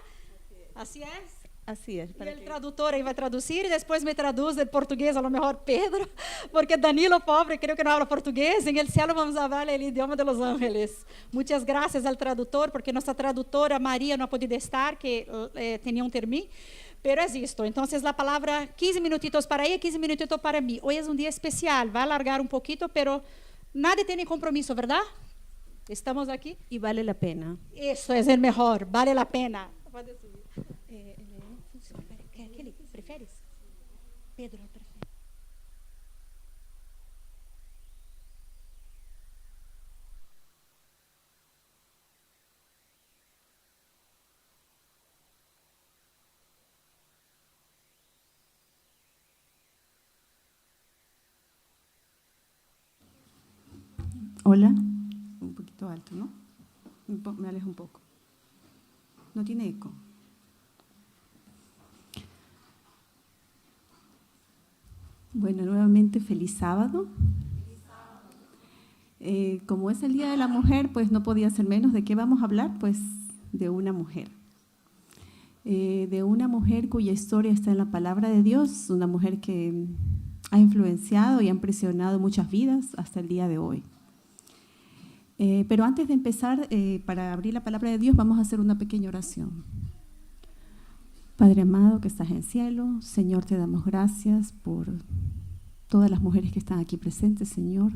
Así es. Así es. Y el traductor ahí va a traducir y después me traduce el portugués, a lo mejor Pedro, porque Danilo, pobre, creo que no habla portugués. En el cielo vamos a hablar el idioma de los ángeles. Muchas gracias al traductor, porque nuestra traductora María no ha podido estar, que tenía un termín. Pero es esto. Entonces, la palabra, 15 minutitos para ella, 15 minutitos para mí. Hoy es un día especial, va a alargar un poquito, pero nadie tiene compromiso, ¿verdad? Estamos aquí. Y vale la pena. Eso es el mejor, vale la pena. ¿Qué prefieres? Pedro, prefiere. Hola. Un poquito alto, ¿no? Me alejo un poco. No tiene eco. Bueno, nuevamente feliz sábado. Como es el Día de la Mujer, pues no podía ser menos. ¿De qué vamos a hablar? Pues de una mujer. De una mujer cuya historia está en la palabra de Dios, una mujer que ha influenciado y ha impresionado muchas vidas hasta el día de hoy. Pero antes de empezar, para abrir la palabra de Dios, vamos a hacer una pequeña oración. Padre amado que estás en el cielo, Señor, te damos gracias por todas las mujeres que están aquí presentes, Señor.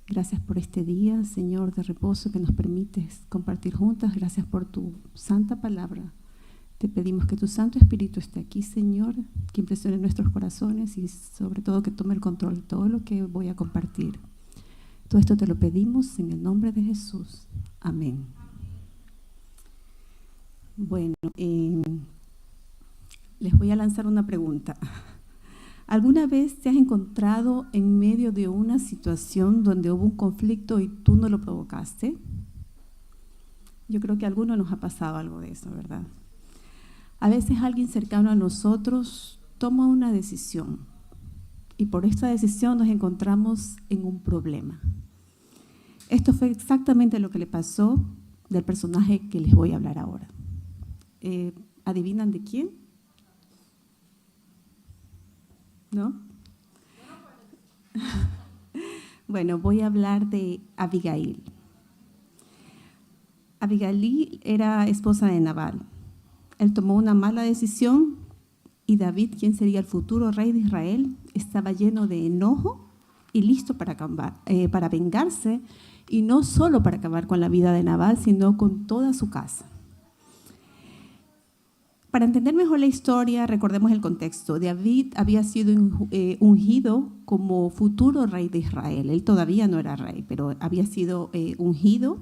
Gracias por este día, Señor, de reposo que nos permites compartir juntas. Gracias por tu santa palabra. Te pedimos que tu Santo Espíritu esté aquí, Señor, que impresione nuestros corazones y sobre todo que tome el control de todo lo que voy a compartir. Todo esto te lo pedimos en el nombre de Jesús. Amén. Bueno, les voy a lanzar una pregunta. ¿Alguna vez te has encontrado en medio de una situación donde hubo un conflicto y tú no lo provocaste? Yo creo que a algunos nos ha pasado algo de eso, ¿verdad? A veces alguien cercano a nosotros toma una decisión y por esta decisión nos encontramos en un problema. Esto fue exactamente lo que le pasó del personaje que les voy a hablar ahora. ¿Adivinan de quién? ¿No? Bueno, voy a hablar de Abigail. Abigail era esposa de Nabal. Él tomó una mala decisión y David, quien sería el futuro rey de Israel, estaba lleno de enojo y listo para vengarse, y no solo para acabar con la vida de Nabal, sino con toda su casa. Para entender mejor la historia, recordemos el contexto. David había sido ungido como futuro rey de Israel. Él todavía no era rey, pero había sido ungido.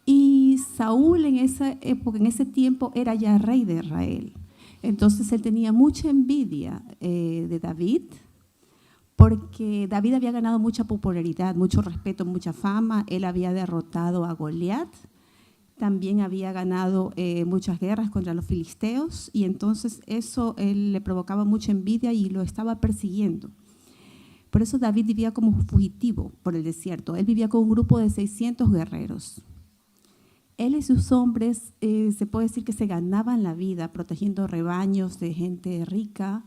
Y Saúl en esa época, en ese tiempo, era ya rey de Israel. Entonces él tenía mucha envidia de David, porque David había ganado mucha popularidad, mucho respeto, mucha fama. Él había derrotado a Goliat. También había ganado muchas guerras contra los filisteos y entonces eso él le provocaba mucha envidia y lo estaba persiguiendo. Por eso David vivía como fugitivo por el desierto. Él vivía con un grupo de 600 guerreros. Él y sus hombres se puede decir que se ganaban la vida protegiendo rebaños de gente rica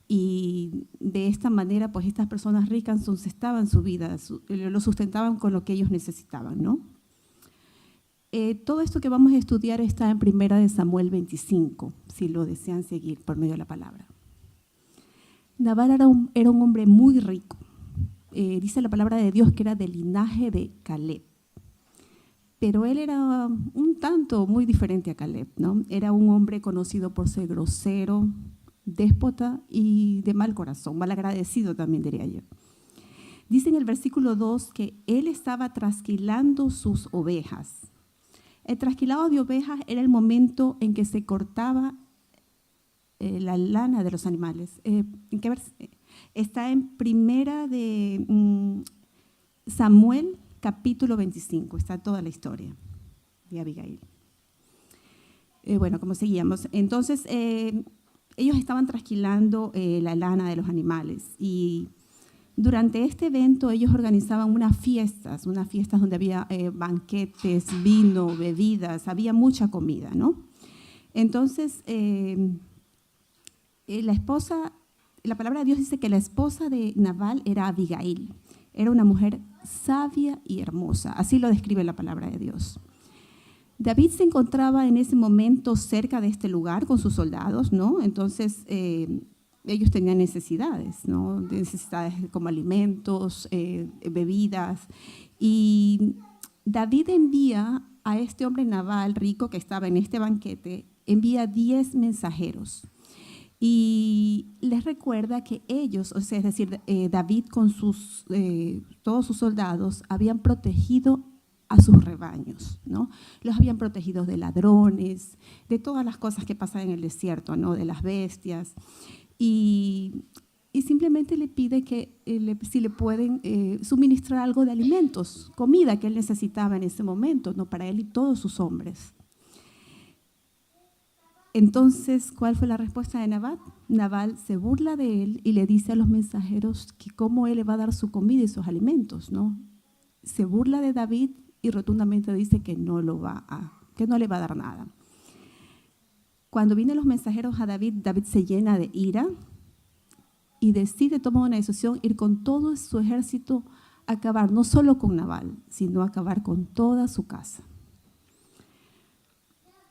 y de esta manera pues estas personas ricas sustentaban su vida, lo sustentaban con lo que ellos necesitaban, ¿no? todo esto que vamos a estudiar está en 1 Samuel 25, si lo desean seguir por medio de la palabra. Nabal era un hombre muy rico. Dice la palabra de Dios que era del linaje de Caleb. Pero él era un tanto muy diferente a Caleb, ¿no? Era un hombre conocido por ser grosero, déspota y de mal corazón, malagradecido también diría yo. Dice en el versículo 2 que él estaba trasquilando sus ovejas. El trasquilado de ovejas era el momento en que se cortaba la lana de los animales. ¿En qué está en 1 Samuel, capítulo 25. Está toda la historia de Abigail. Bueno, como seguíamos. Entonces, ellos estaban trasquilando la lana de los animales y durante este evento ellos organizaban unas fiestas donde había banquetes, vino, bebidas, había mucha comida, ¿no? Entonces, la palabra de Dios dice que la esposa de Nabal era Abigail, era una mujer sabia y hermosa, así lo describe la palabra de Dios. David se encontraba en ese momento cerca de este lugar con sus soldados, ¿no? Entonces, ellos tenían necesidades, ¿no? Necesidades como alimentos, bebidas. Y David envía a este hombre Nabal rico que estaba en este banquete, envía 10 mensajeros. Y les recuerda que ellos, o sea, es decir, David con todos sus soldados habían protegido a sus rebaños, ¿no? Los habían protegido de ladrones, de todas las cosas que pasan en el desierto, ¿no? De las bestias. Y simplemente le pide que si le pueden suministrar algo de alimentos, comida que él necesitaba en ese momento, ¿no? Para él y todos sus hombres. Entonces, ¿cuál fue la respuesta de Nabal? Nabal se burla de él y le dice a los mensajeros que cómo él le va a dar su comida y sus alimentos, ¿no? Se burla de David y rotundamente dice que no le va a dar nada. Cuando vienen los mensajeros a David, David se llena de ira y decide tomar una decisión, ir con todo su ejército a acabar, no solo con Nabal, sino a acabar con toda su casa.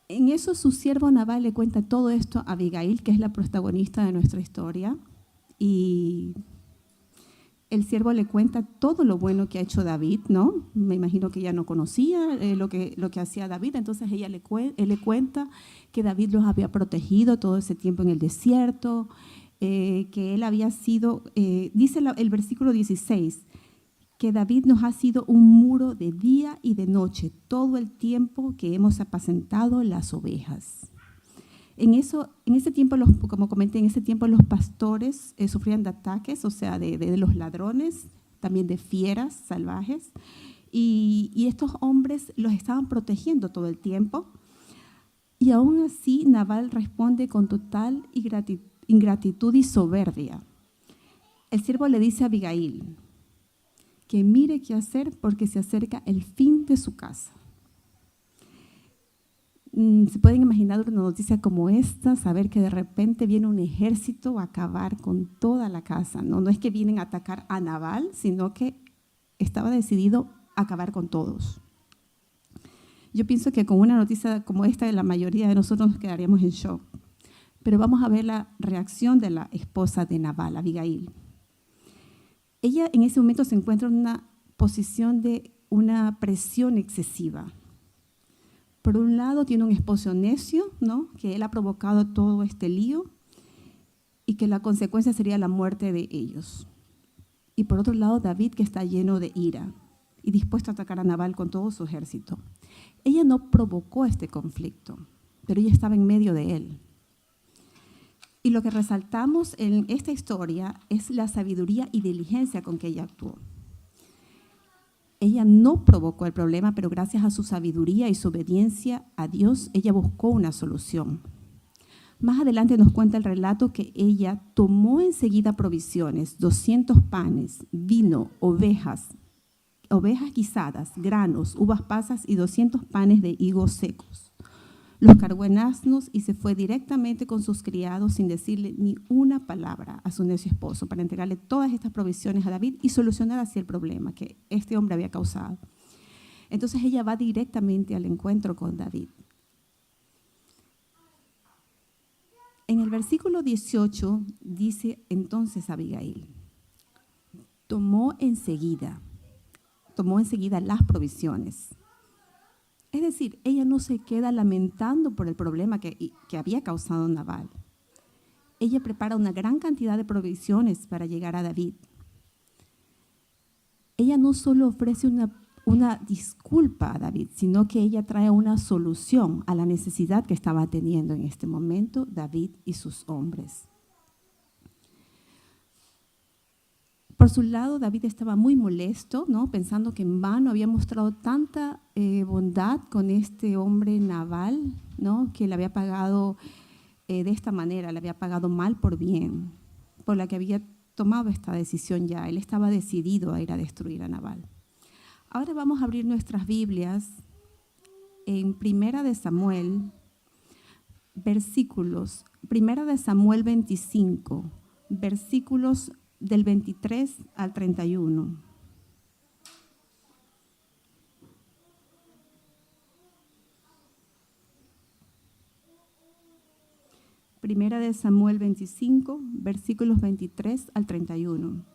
En eso su siervo Nabal le cuenta todo esto a Abigail, que es la protagonista de nuestra historia, y el siervo le cuenta todo lo bueno que ha hecho David, ¿no? Me imagino que ella no conocía lo que hacía David, entonces él le cuenta que David los había protegido todo ese tiempo en el desierto, que él había sido, dice el versículo 16, que David nos ha sido un muro de día y de noche todo el tiempo que hemos apacentado las ovejas. En ese tiempo, como comenté, en ese tiempo los pastores sufrían de ataques, o sea, de los ladrones, también de fieras salvajes, y estos hombres los estaban protegiendo todo el tiempo. Y aún así, Nabal responde con total ingratitud y soberbia. El siervo le dice a Abigail que mire qué hacer porque se acerca el fin de su casa. Se pueden imaginar una noticia como esta, saber que de repente viene un ejército a acabar con toda la casa. No es que vienen a atacar a Nabal, sino que estaba decidido a acabar con todos. Yo pienso que con una noticia como esta, la mayoría de nosotros nos quedaríamos en shock. Pero vamos a ver la reacción de la esposa de Nabal, Abigail. Ella en ese momento se encuentra en una posición de una presión excesiva. Por un lado tiene un esposo necio, ¿no? Que él ha provocado todo este lío y que la consecuencia sería la muerte de ellos. Y por otro lado David, que está lleno de ira y dispuesto a atacar a Nabal con todo su ejército. Ella no provocó este conflicto, pero ella estaba en medio de él. Y lo que resaltamos en esta historia es la sabiduría y diligencia con que ella actuó. Ella no provocó el problema, pero gracias a su sabiduría y su obediencia a Dios, ella buscó una solución. Más adelante nos cuenta el relato que ella tomó enseguida provisiones, 200 panes, vino, ovejas guisadas, granos, uvas pasas y 200 panes de higos secos. Los cargó en asnos y se fue directamente con sus criados sin decirle ni una palabra a su necio esposo para entregarle todas estas provisiones a David y solucionar así el problema que este hombre había causado. Entonces ella va directamente al encuentro con David. En el versículo 18 dice entonces Abigail, tomó enseguida las provisiones. Es decir, ella no se queda lamentando por el problema que había causado Nabal. Ella prepara una gran cantidad de provisiones para llegar a David. Ella no solo ofrece una disculpa a David, sino que ella trae una solución a la necesidad que estaba teniendo en este momento David y sus hombres. Por su lado, David estaba muy molesto, ¿no? Pensando que en vano había mostrado tanta bondad con este hombre Nabal, ¿no? Que le había pagado de esta manera, le había pagado mal por bien, por la que había tomado esta decisión ya. Él estaba decidido a ir a destruir a Nabal. Ahora vamos a abrir nuestras Biblias en Primera de Samuel, Primera de Samuel 25, versículos del 23 al 31. Primera de Samuel 25, versículos 23 al 31.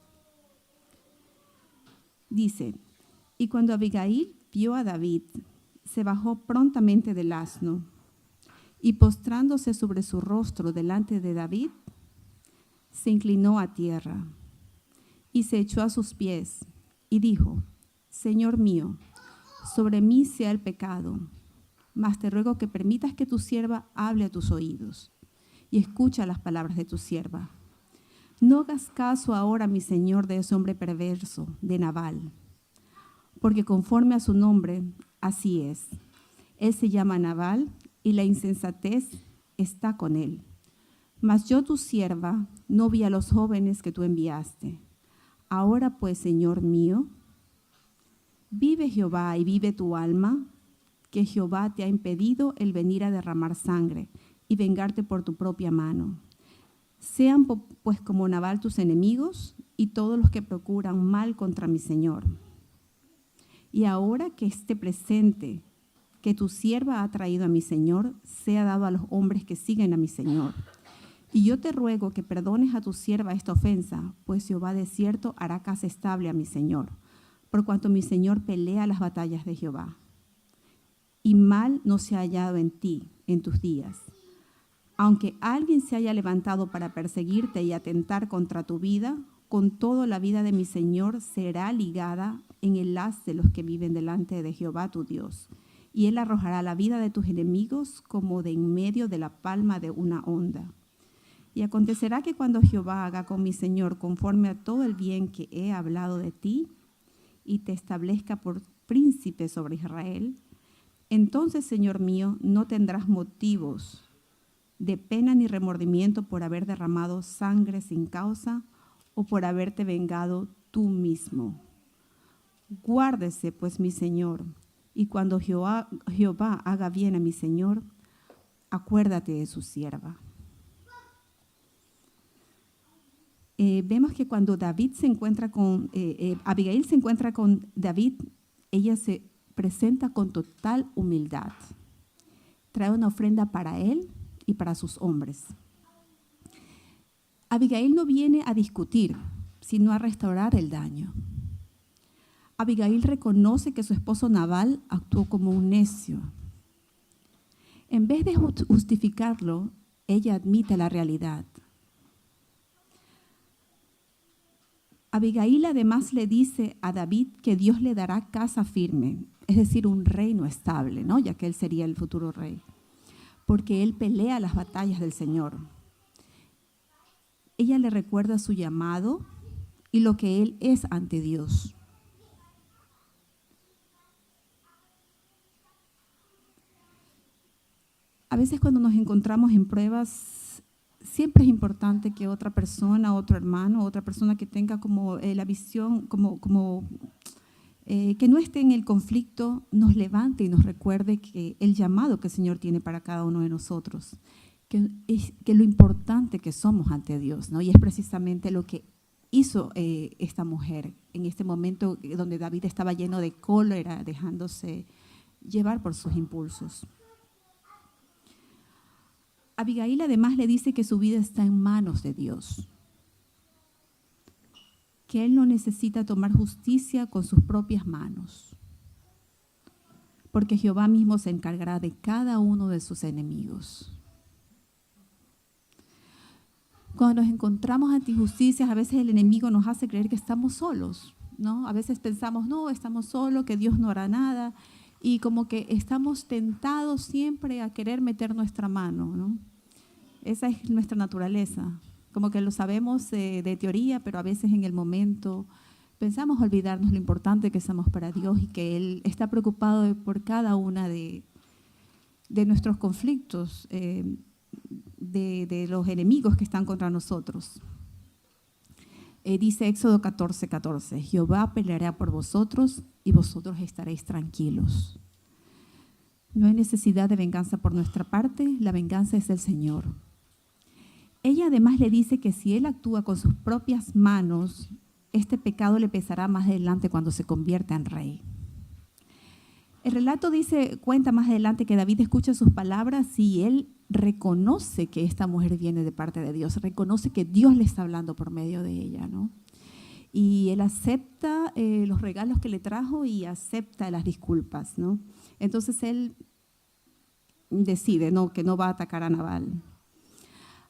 Dice, y cuando Abigail vio a David, se bajó prontamente del asno y postrándose sobre su rostro delante de David, se inclinó a tierra y se echó a sus pies y dijo, Señor mío, sobre mí sea el pecado, mas te ruego que permitas que tu sierva hable a tus oídos y escucha las palabras de tu sierva. No hagas caso ahora, mi señor, de ese hombre perverso, de Nabal, porque conforme a su nombre, así es. Él se llama Nabal y la insensatez está con él. Mas yo, tu sierva, no vi a los jóvenes que tú enviaste. Ahora pues, Señor mío, vive Jehová y vive tu alma, que Jehová te ha impedido el venir a derramar sangre y vengarte por tu propia mano. Sean pues como Nabal tus enemigos y todos los que procuran mal contra mi Señor. Y ahora que este presente que tu sierva ha traído a mi Señor, sea dado a los hombres que siguen a mi Señor. Y yo te ruego que perdones a tu sierva esta ofensa, pues Jehová de cierto hará casa estable a mi Señor, por cuanto mi Señor pelea las batallas de Jehová. Y mal no se ha hallado en ti, en tus días. Aunque alguien se haya levantado para perseguirte y atentar contra tu vida, con todo la vida de mi Señor será ligada en el haz de los que viven delante de Jehová tu Dios. Y él arrojará la vida de tus enemigos como de en medio de la palma de una onda. Y acontecerá que cuando Jehová haga con mi Señor conforme a todo el bien que he hablado de ti, y te establezca por príncipe sobre Israel, entonces, Señor mío, no tendrás motivos de pena ni remordimiento por haber derramado sangre sin causa o por haberte vengado tú mismo. Guárdese, pues, mi Señor, y cuando Jehová haga bien a mi Señor, acuérdate de su sierva. Vemos que cuando David se encuentra con, Abigail se encuentra con David, ella se presenta con total humildad. Trae una ofrenda para él y para sus hombres. Abigail no viene a discutir, sino a restaurar el daño. Abigail reconoce que su esposo Nabal actuó como un necio. En vez de justificarlo, ella admite la realidad. Abigail además le dice a David que Dios le dará casa firme, es decir, un reino estable, ¿no? Ya que él sería el futuro rey, porque él pelea las batallas del Señor. Ella le recuerda su llamado y lo que él es ante Dios. A veces cuando nos encontramos en pruebas, siempre es importante que otra persona, otro hermano, otra persona que tenga como la visión, que no esté en el conflicto, nos levante y nos recuerde que el llamado que el Señor tiene para cada uno de nosotros, que lo importante que somos ante Dios, ¿no? Y es precisamente lo que hizo esta mujer en este momento donde David estaba lleno de cólera, dejándose llevar por sus impulsos. Abigail además le dice que su vida está en manos de Dios, que él no necesita tomar justicia con sus propias manos, porque Jehová mismo se encargará de cada uno de sus enemigos. Cuando nos encontramos ante injusticias, a veces el enemigo nos hace creer que estamos solos, ¿no? A veces pensamos, no, estamos solos, que Dios no hará nada, y como que estamos tentados siempre a querer meter nuestra mano, ¿no? Esa es nuestra naturaleza. Como que lo sabemos de teoría, pero a veces en el momento pensamos olvidarnos lo importante que somos para Dios y que Él está preocupado por cada una de nuestros conflictos, de los enemigos que están contra nosotros. Dice Éxodo 14:14, Jehová peleará por vosotros y vosotros estaréis tranquilos. No hay necesidad de venganza por nuestra parte, la venganza es del Señor. Ella además le dice que si él actúa con sus propias manos, este pecado le pesará más adelante cuando se convierta en rey. El relato cuenta más adelante que David escucha sus palabras y él reconoce que esta mujer viene de parte de Dios, reconoce que Dios le está hablando por medio de ella, ¿no? Y él acepta los regalos que le trajo y acepta las disculpas, ¿no? Entonces él decide que no va a atacar a Nabal.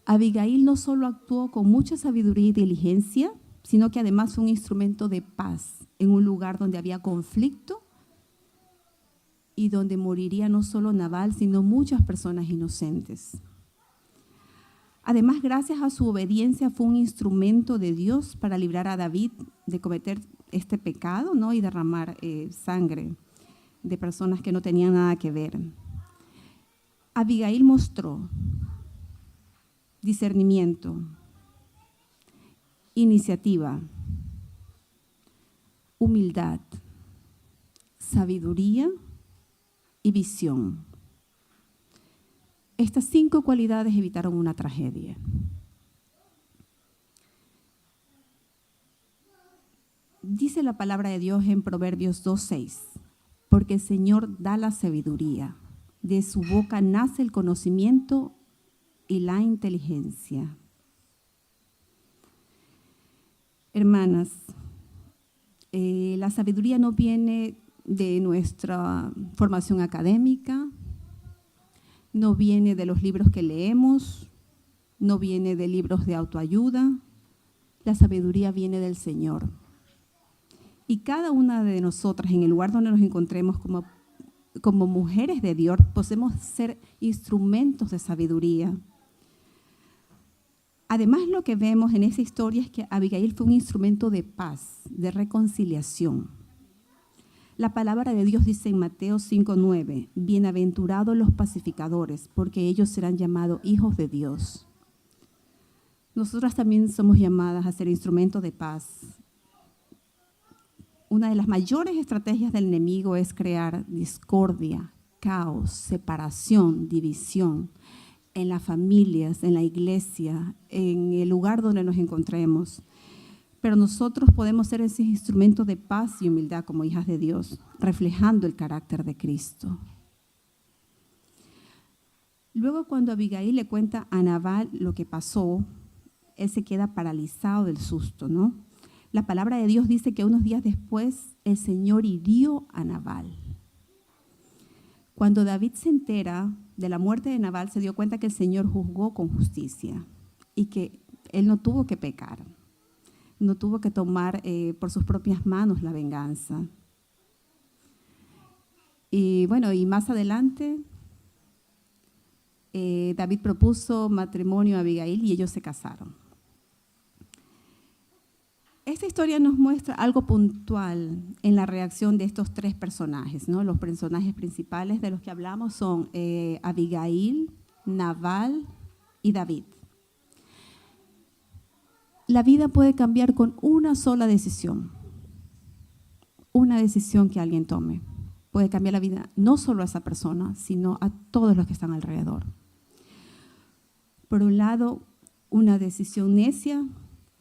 Abigail no solo actuó con mucha sabiduría y diligencia, sino que además fue un instrumento de paz en un lugar donde había conflicto y donde moriría no solo Nabal, sino muchas personas inocentes. Además, gracias a su obediencia, fue un instrumento de Dios para librar a David de cometer este pecado, ¿no? Y derramar sangre de personas que no tenían nada que ver. Abigail mostró discernimiento, iniciativa, humildad, sabiduría y visión. Estas 5 cualidades evitaron una tragedia. Dice la palabra de Dios en Proverbios 2:6, porque el Señor da la sabiduría, de su boca nace el conocimiento y la inteligencia. Hermanas, la sabiduría no viene de nuestra formación académica, no viene de los libros que leemos, no viene de libros de autoayuda. La sabiduría viene del Señor. Y cada una de nosotras, en el lugar donde nos encontremos como mujeres de Dios, podemos ser instrumentos de sabiduría. Además, lo que vemos en esa historia es que Abigail fue un instrumento de paz, de reconciliación. La palabra de Dios dice en Mateo 5:9, bienaventurados los pacificadores, porque ellos serán llamados hijos de Dios. Nosotras también somos llamadas a ser instrumentos de paz. Una de las mayores estrategias del enemigo es crear discordia, caos, separación, división en las familias, en la iglesia, en el lugar donde nos encontremos. Pero nosotros podemos ser ese instrumento de paz y humildad como hijas de Dios, reflejando el carácter de Cristo. Luego, cuando Abigail le cuenta a Nabal lo que pasó, él se queda paralizado del susto, ¿no? La palabra de Dios dice que unos días después el Señor hirió a Nabal. Cuando David se entera de la muerte de Nabal, se dio cuenta que el Señor juzgó con justicia y que él no tuvo que pecar, no tuvo que tomar por sus propias manos la venganza. Y bueno, y más adelante David propuso matrimonio a Abigail y ellos se casaron. Esta historia nos muestra algo puntual en la reacción de estos 3 personajes, ¿no? Los personajes principales de los que hablamos son Abigail, Nabal y David. La vida puede cambiar con una sola decisión. Una decisión que alguien tome puede cambiar la vida no solo a esa persona, sino a todos los que están alrededor. Por un lado, una decisión necia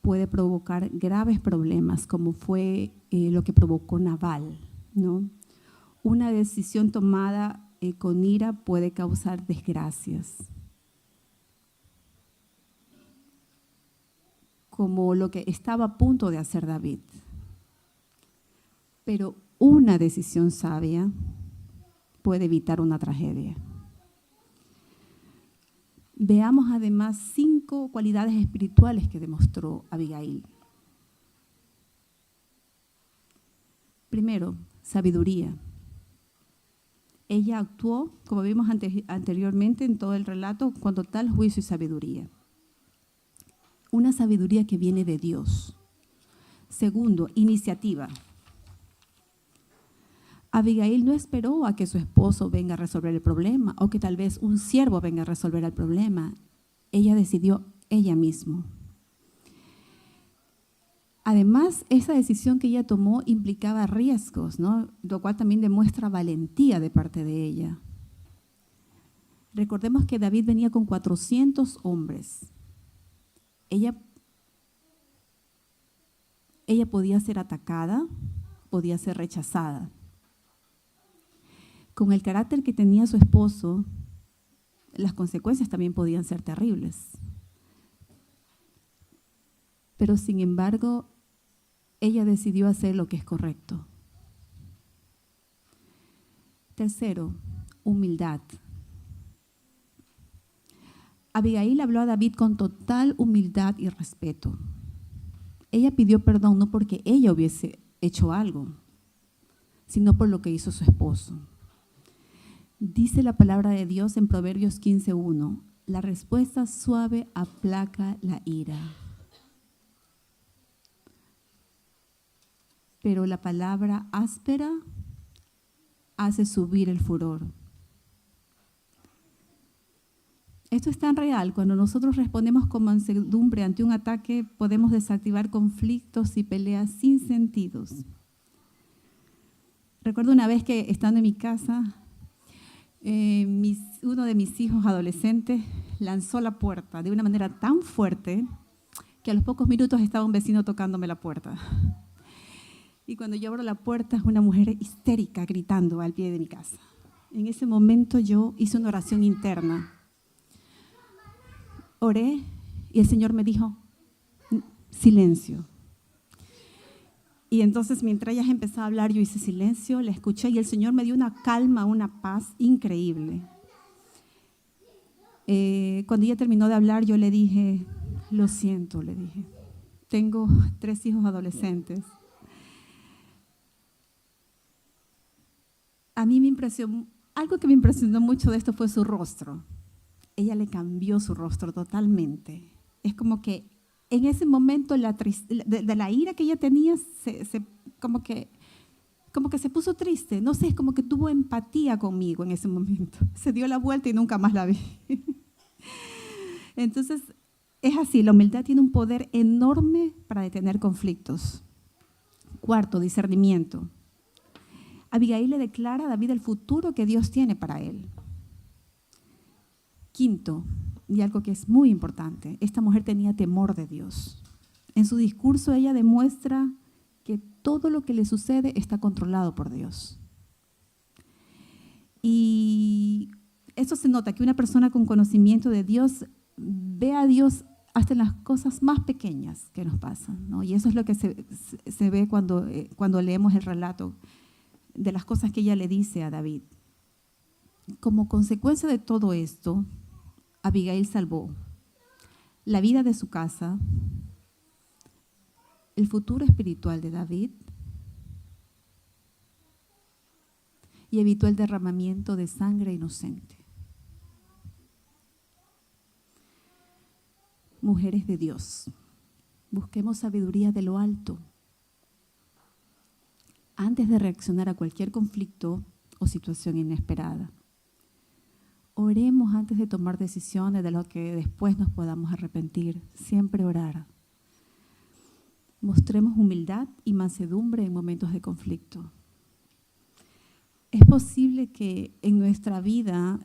puede provocar graves problemas, como fue lo que provocó Nabal, ¿no? Una decisión tomada con ira puede causar desgracias, como lo que estaba a punto de hacer David. Pero una decisión sabia puede evitar una tragedia. Veamos además 5 cualidades espirituales que demostró Abigail. Primero, sabiduría. Ella actuó, como vimos anteriormente en todo el relato, con total juicio y sabiduría. Una sabiduría que viene de Dios. Segundo, iniciativa. Abigail no esperó a que su esposo venga a resolver el problema o que tal vez un siervo venga a resolver el problema. Ella decidió ella misma. Además, esa decisión que ella tomó implicaba riesgos, ¿no? Lo cual también demuestra valentía de parte de ella. Recordemos que David venía con 400 hombres. Ella podía ser atacada, podía ser rechazada. Con el carácter que tenía su esposo, las consecuencias también podían ser terribles. Pero sin embargo, ella decidió hacer lo que es correcto. Tercero, humildad. Abigail habló a David con total humildad y respeto. Ella pidió perdón no porque ella hubiese hecho algo, sino por lo que hizo su esposo. Dice la palabra de Dios en Proverbios 15:1, la respuesta suave aplaca la ira, pero la palabra áspera hace subir el furor. Esto es tan real. Cuando nosotros respondemos con mansedumbre ante un ataque, podemos desactivar conflictos y peleas sin sentidos. Recuerdo una vez que estando en mi casa, uno de mis hijos adolescentes lanzó la puerta de una manera tan fuerte que a los pocos minutos estaba un vecino tocándome la puerta. Y cuando yo abro la puerta, es una mujer histérica gritando al pie de mi casa. En ese momento yo hice una oración interna. Oré y el Señor me dijo, silencio. Y entonces mientras ella empezó a hablar, yo hice silencio, la escuché y el Señor me dio una calma, una paz increíble. Cuando ella terminó de hablar, yo le dije, lo siento, le dije. Tengo 3 hijos adolescentes. A mí me impresionó, algo que me impresionó mucho de esto fue su rostro. Ella le cambió su rostro totalmente. Es como que en ese momento de la ira que ella tenía, como que se puso triste. No sé, es como que tuvo empatía conmigo en ese momento. Se dio la vuelta y nunca más la vi. Entonces, es así, la humildad tiene un poder enorme para detener conflictos. Cuarto, discernimiento. Abigail le declara a David el futuro que Dios tiene para él. Quinto, y algo que es muy importante, esta mujer tenía temor de Dios. En su discurso ella demuestra que todo lo que le sucede está controlado por Dios. Y eso se nota, que una persona con conocimiento de Dios ve a Dios hasta en las cosas más pequeñas que nos pasan, ¿no? Y eso es lo que se ve cuando leemos el relato de las cosas que ella le dice a David. Como consecuencia de todo esto, Abigail salvó la vida de su casa, el futuro espiritual de David y evitó el derramamiento de sangre inocente. Mujeres de Dios, busquemos sabiduría de lo alto antes de reaccionar a cualquier conflicto o situación inesperada. Oremos antes de tomar decisiones de lo que después nos podamos arrepentir. Siempre orar. Mostremos humildad y mansedumbre en momentos de conflicto. Es posible que en nuestra vida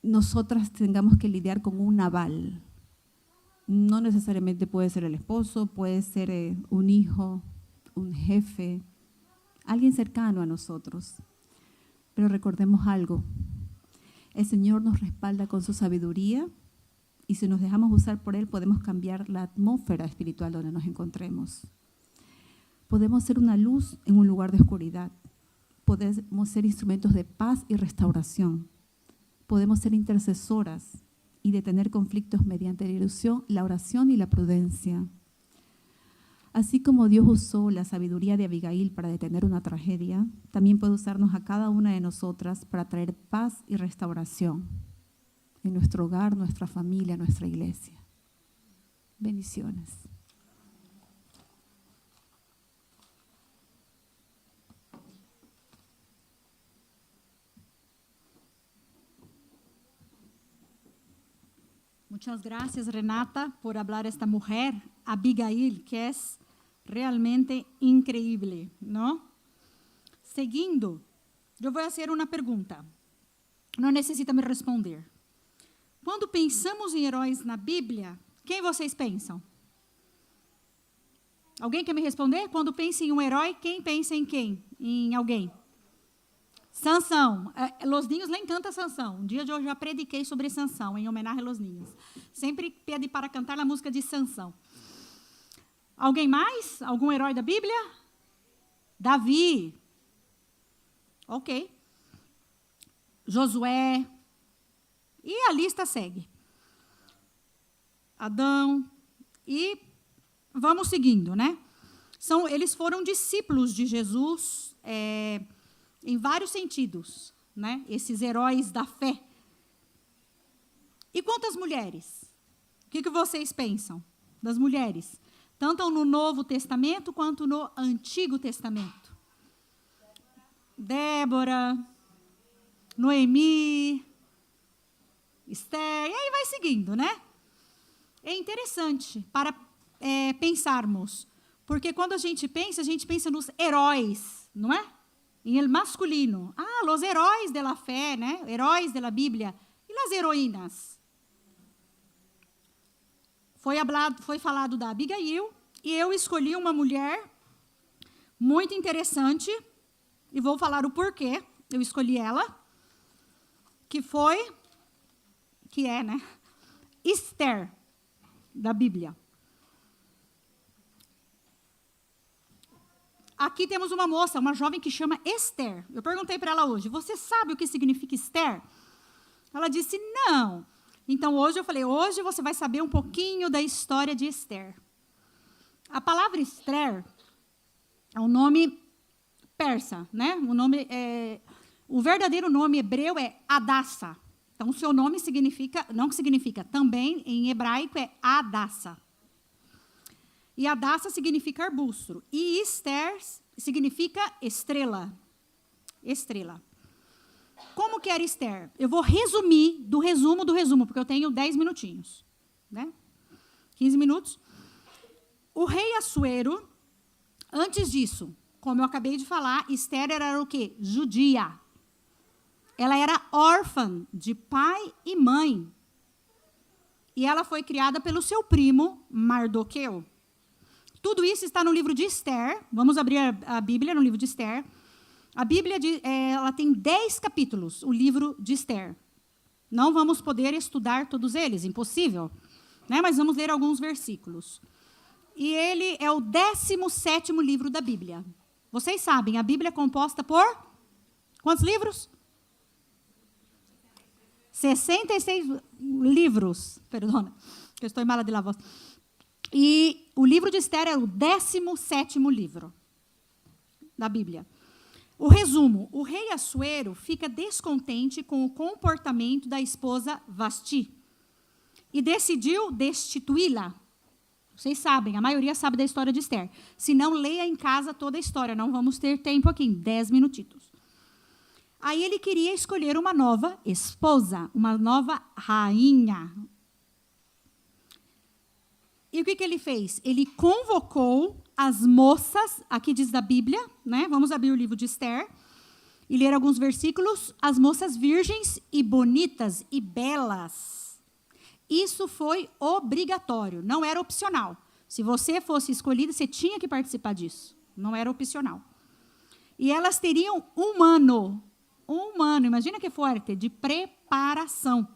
nosotras tengamos que lidiar con un Nabal, No necesariamente puede ser el esposo, puede ser un hijo, un jefe, alguien cercano a nosotros. Pero recordemos algo, el Señor nos respalda con su sabiduría y si nos dejamos usar por Él podemos cambiar la atmósfera espiritual donde nos encontremos. Podemos ser una luz en un lugar de oscuridad. Podemos ser instrumentos de paz y restauración. Podemos ser intercesoras y detener conflictos mediante la ilusión, la oración y la prudencia. Así como Dios usó la sabiduría de Abigail para detener una tragedia, también puede usarnos a cada una de nosotras para traer paz y restauración en nuestro hogar, nuestra familia, nuestra iglesia. Bendiciones. Muchas gracias, Renata, por hablar esta mujer, Abigail, que es realmente increíble, ¿no? Seguindo, eu vou fazer uma pergunta. Não necessita me responder. Quando pensamos em heróis na Bíblia, quem vocês pensam? Alguém quer me responder? Quando pensa em um herói, quem pensa em quem? Em alguém? Sansão. Los Niños le encanta Sansão. Um dia eu já prediquei sobre Sansão, em homenagem a Los Niños. Sempre pede para cantar a música de Sansão. Alguém mais? Algum herói da Bíblia? Davi. Ok. Josué. E a lista segue. Adão. E vamos seguindo, né? Eles foram discípulos de Jesus, em vários sentidos, né? Esses heróis da fé. E quanto às mulheres? O que vocês pensam das mulheres? Tanto no Novo Testamento quanto no Antigo Testamento. Débora, Noemi, Esther, e aí vai seguindo, né? É interessante para pensarmos, porque quando a gente pensa nos heróis, não é? Em el masculino. Los heróis de la fé, né? Heróis de la Bíblia. E as heroínas? Foi falado da Abigail, e eu escolhi uma mulher muito interessante, e vou falar o porquê eu escolhi ela, que é, né? Esther, da Bíblia. Aqui temos uma moça, uma jovem que chama Esther. Eu perguntei para ela hoje, você sabe o que significa Esther? Ela disse, não. Então, hoje eu falei, hoje você vai saber um pouquinho da história de Esther. A palavra Esther é um nome persa, né? O verdadeiro nome hebreu é Hadassah. Então, o seu nome significa também, em hebraico, é Hadassah. E Hadassah significa arbusto. E Esther significa estrela. Estrela. Como que era Esther? Eu vou resumir do resumo, porque eu tenho 10 minutinhos. Né? 15 minutos. O rei Assuero, antes disso, como eu acabei de falar, Esther era o quê? Judia. Ela era órfã de pai e mãe. E ela foi criada pelo seu primo, Mardoqueu. Tudo isso está no livro de Esther. Vamos abrir a Bíblia no livro de Esther. A Bíblia ela tem 10 capítulos, o livro de Esther. Não vamos poder estudar todos eles, impossível. Né? Mas vamos ler alguns versículos. E ele é o 17º livro da Bíblia. Vocês sabem, a Bíblia é composta por quantos livros? 66 livros. Perdona, eu estou mala de la voz. E o livro de Esther é o 17º livro da Bíblia. O resumo, o rei Assuero fica descontente com o comportamento da esposa Vasti e decidiu destituí-la. Vocês sabem, a maioria sabe da história de Esther. Se não, leia em casa toda a história, não vamos ter tempo aqui, 10 minutitos. Aí ele queria escolher uma nova esposa, uma nova rainha. E o que ele fez? Ele convocou as moças, aqui diz da Bíblia, né? Vamos abrir o livro de Esther e ler alguns versículos. As moças virgens e bonitas e belas. Isso foi obrigatório, não era opcional. Se você fosse escolhida, você tinha que participar disso. Não era opcional. E elas teriam um ano, imagina que forte, de preparação.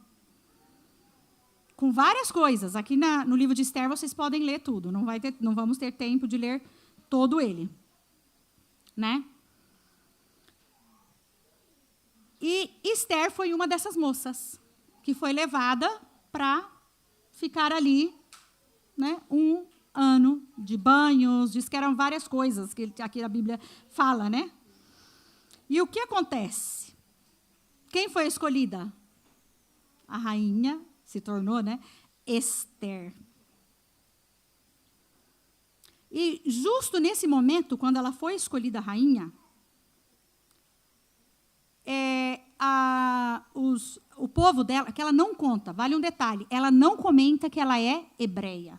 Com várias coisas. Aqui no livro de Esther vocês podem ler tudo. Não vamos ter tempo de ler todo ele. Né? E Esther foi uma dessas moças que foi levada para ficar ali, né, um ano de banhos, diz que eram várias coisas que aqui a Bíblia fala, né? E o que acontece? Quem foi escolhida? A rainha se tornou, né, Esther. E justo nesse momento, quando ela foi escolhida rainha, o povo dela, que ela não conta, vale um detalhe, ela não comenta que ela é hebreia.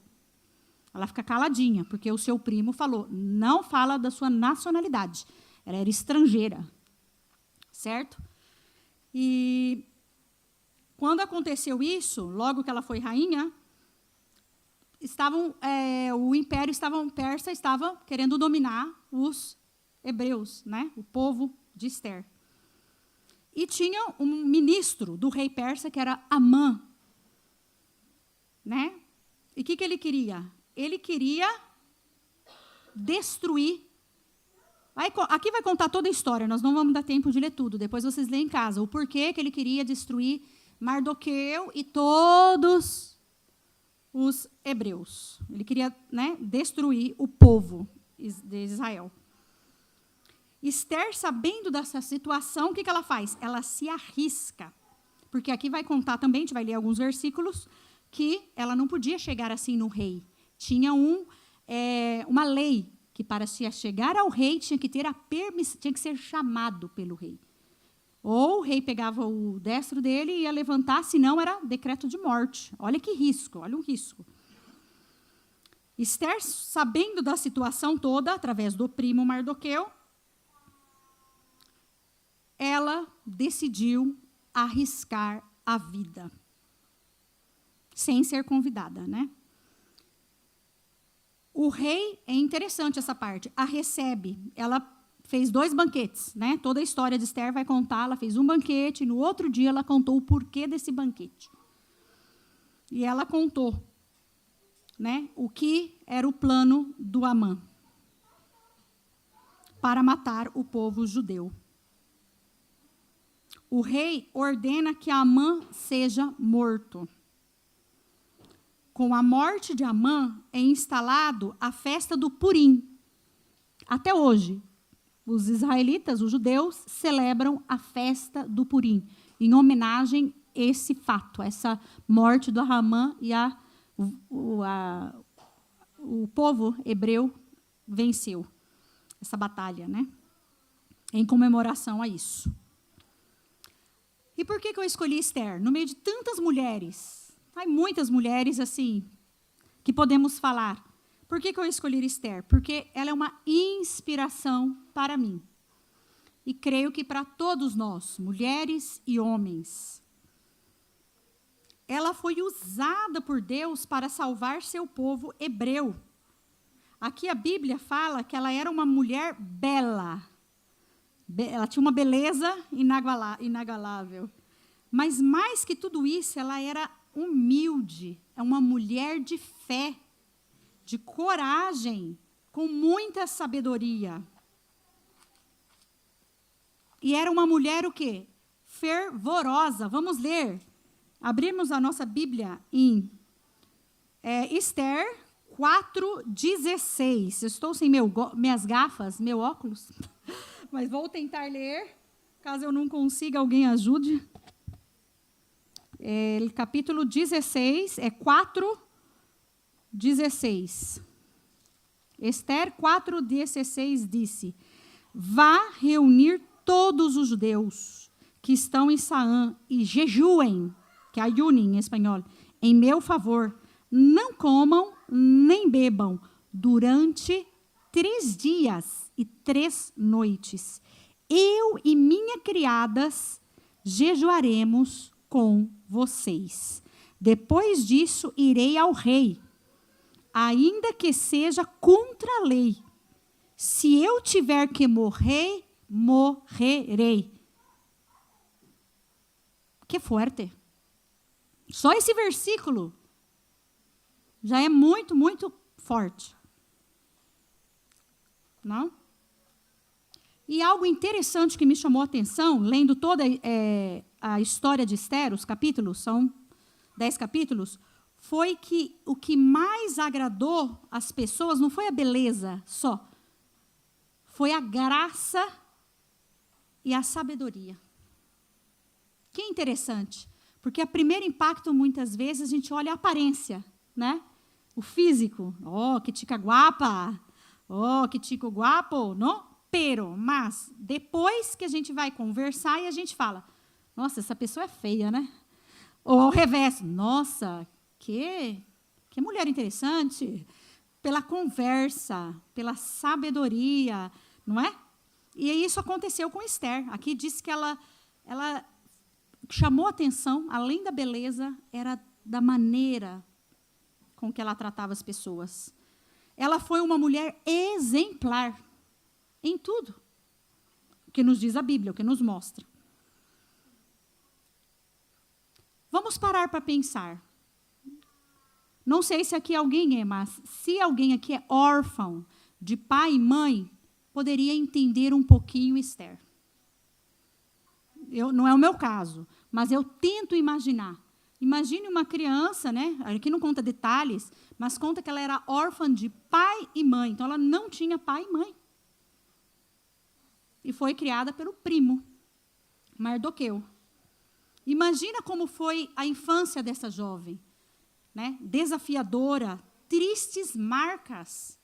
Ela fica caladinha, porque o seu primo falou, não fala da sua nacionalidade. Ela era estrangeira, certo? E quando aconteceu isso, logo que ela foi rainha, o império persa estava querendo dominar os hebreus, né? O povo de Esther. E tinha um ministro do rei persa, que era Amã. Né? E o que ele queria? Ele queria destruir. Aqui vai contar toda a história, nós não vamos dar tempo de ler tudo, depois vocês lêem em casa. O porquê que ele queria destruir Mardoqueu e todos os hebreus. Ele queria, né, destruir o povo de Israel. Esther, sabendo dessa situação, o que ela faz? Ela se arrisca. Porque aqui vai contar também, a gente vai ler alguns versículos, que ela não podia chegar assim no rei. Tinha uma lei que para se chegar ao rei tinha que ter tinha que ser chamado pelo rei. Ou o rei pegava o destro dele e ia levantar, senão era decreto de morte. Olha que risco, olha um risco. Esther, sabendo da situação toda, através do primo Mardoqueu, ela decidiu arriscar a vida, sem ser convidada, né? O rei, é interessante essa parte, a recebe. Ela fez 2 banquetes, né? Toda a história de Esther vai contar, ela fez um banquete, e no outro dia ela contou o porquê desse banquete. E ela contou, né, o que era o plano do Amã para matar o povo judeu. O rei ordena que Amã seja morto. Com a morte de Amã, é instalado a festa do Purim. Até hoje, os israelitas, os judeus, celebram a festa do Purim, em homenagem a esse fato, essa morte do Amã, e o povo hebreu venceu essa batalha, né? Em comemoração a isso. E por que eu escolhi Esther? No meio de tantas mulheres, há muitas mulheres assim, que podemos falar. Por que eu escolhi Esther? Porque ela é uma inspiração para mim. E creio que para todos nós, mulheres e homens. Ela foi usada por Deus para salvar seu povo hebreu. Aqui a Bíblia fala que ela era uma mulher bela. Ela tinha uma beleza inagualável. Mas, mais que tudo isso, ela era humilde. É uma mulher de fé, de coragem, com muita sabedoria. E era uma mulher o quê? Fervorosa. Vamos ler. Abrimos a nossa Bíblia em Esther 4:16. Eu estou sem minhas gafas, meu óculos. Mas vou tentar ler, caso eu não consiga, alguém ajude. Capítulo 16, 4:16. Esther 4:16 disse: vá reunir todos os judeus que estão em Saã e jejuem, que é ayunem em espanhol, em meu favor. Não comam nem bebam durante 3 dias e 3 noites. Eu e minhas criadas jejuaremos com vocês. Depois disso, irei ao rei, ainda que seja contra a lei. Se eu tiver que morrer, morrerei. Que forte. Só esse versículo já é muito, muito forte. Não? E algo interessante que me chamou a atenção, lendo toda a história de Esther, os capítulos, são 10 capítulos, foi que o que mais agradou as pessoas não foi a beleza só, foi a graça e a sabedoria. Que interessante, porque o primeiro impacto, muitas vezes, a gente olha a aparência, né? O físico. Oh, que chica guapa! Oh, que chico guapo! Não? Pero, mas depois que a gente vai conversar e a gente fala, nossa, essa pessoa é feia, né? Ou ao revés, nossa, que mulher interessante. Pela conversa, pela sabedoria, não é? E isso aconteceu com Esther. Aqui diz que ela chamou a atenção, além da beleza, era da maneira com que ela tratava as pessoas. Ela foi uma mulher exemplar em tudo o que nos diz a Bíblia, o que nos mostra. Vamos parar para pensar. Não sei se aqui alguém é, mas se alguém aqui é órfão de pai e mãe, poderia entender um pouquinho Esther. Não é o meu caso, mas eu tento imaginar. Imagine uma criança, né? Aqui não conta detalhes, mas conta que ela era órfã de pai e mãe. Então, ela não tinha pai e mãe. E foi criada pelo primo, Mardoqueu. Imagina como foi a infância dessa jovem, né? Desafiadora, tristes marcas.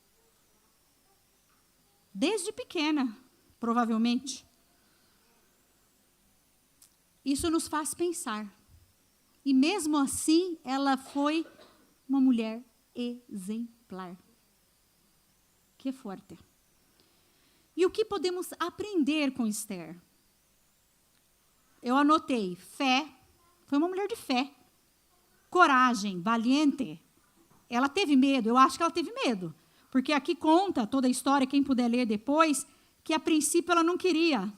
Desde pequena, provavelmente. Isso nos faz pensar. E mesmo assim, ela foi uma mulher exemplar. Que forte. E o que podemos aprender com Esther? Eu anotei, fé, foi uma mulher de fé. Coragem, valiente. Ela teve medo, eu acho que ela teve medo. Porque aqui conta toda a história, quem puder ler depois, que a princípio ela não queria.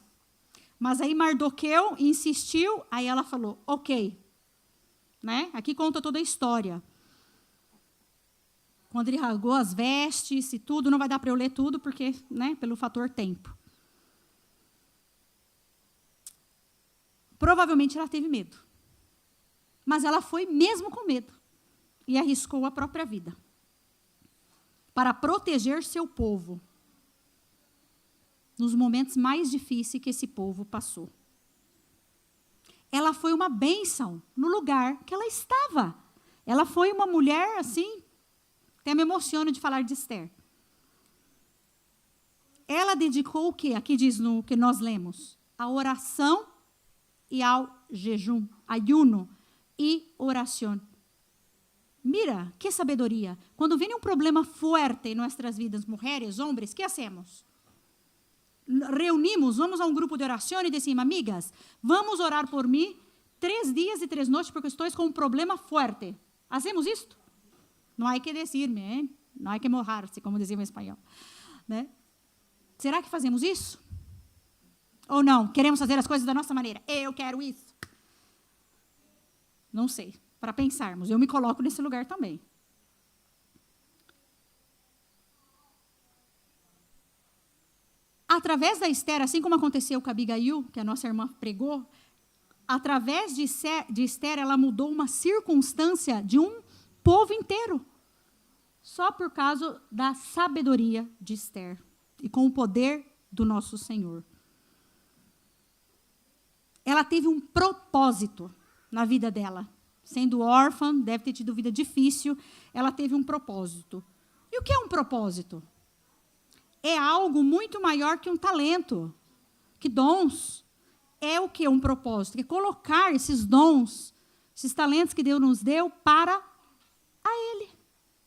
Mas aí Mardoqueu insistiu, aí ela falou, ok. Né? Aqui conta toda a história. Quando ele rasgou as vestes e tudo, não vai dar para eu ler tudo, porque, né, pelo fator tempo. Provavelmente ela teve medo. Mas ela foi mesmo com medo. E arriscou a própria vida. Para proteger seu povo. Nos momentos mais difíceis que esse povo passou. Ela foi uma bênção no lugar que ela estava. Ela foi uma mulher, assim, até me emociono de falar de Esther. Ela dedicou o quê? Aqui diz no que nós lemos. A oração e ao jejum. Ayuno e oração. Mira, que sabedoria. Quando vem um problema forte em nossas vidas, mulheres, homens, que hacemos? Reunimos, vamos a um grupo de oração e decimos, amigas, vamos orar por mim 3 dias e 3 noites porque estou com um problema forte. Hacemos isto? Não há que dizer-me, hein? Não há que morrer-se, como dizia em espanhol. Né? Será que fazemos isso? Ou não? Queremos fazer as coisas da nossa maneira. Eu quero isso. Não sei. Para pensarmos. Eu me coloco nesse lugar também. Através da Esther, assim como aconteceu com a Abigail, que a nossa irmã pregou, através de Esther, ela mudou uma circunstância de um povo inteiro. Só por causa da sabedoria de Esther. E com o poder do nosso Senhor. Ela teve um propósito na vida dela. Sendo órfã, deve ter tido vida difícil, ela teve um propósito. E o que é um propósito? É algo muito maior que um talento, que dons. É o que? Um propósito. É colocar esses dons, esses talentos que Deus nos deu para a Ele.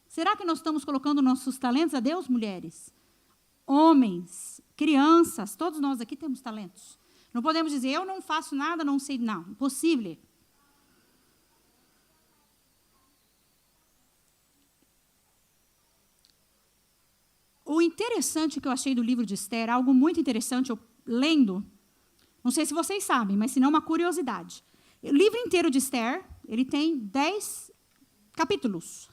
Será que nós estamos colocando nossos talentos a Deus, mulheres? Homens, crianças, todos nós aqui temos talentos. Não podemos dizer, eu não faço nada, não sei. Não, impossível. interessante que eu achei do livro de Esther, algo muito interessante, eu lendo, não sei se vocês sabem, mas se não, uma curiosidade. O livro inteiro de Esther, ele tem 10 capítulos.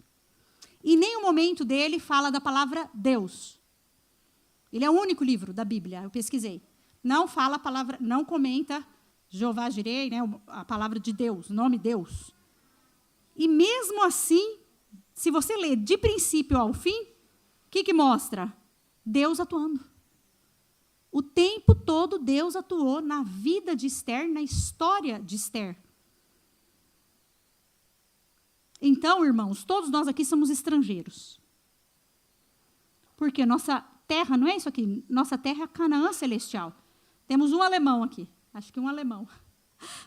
E em nenhum momento dele fala da palavra Deus. Ele é o único livro da Bíblia, eu pesquisei. Não fala a palavra, não comenta Jeová Jireh, né, a palavra de Deus, o nome Deus. E mesmo assim, se você ler de princípio ao fim, o que mostra? Deus atuando. O tempo todo Deus atuou na vida de Esther, na história de Esther. Então, irmãos, todos nós aqui somos estrangeiros. Porque nossa terra, não é isso aqui, nossa terra é a Canaã celestial. Temos um alemão aqui, acho que um alemão.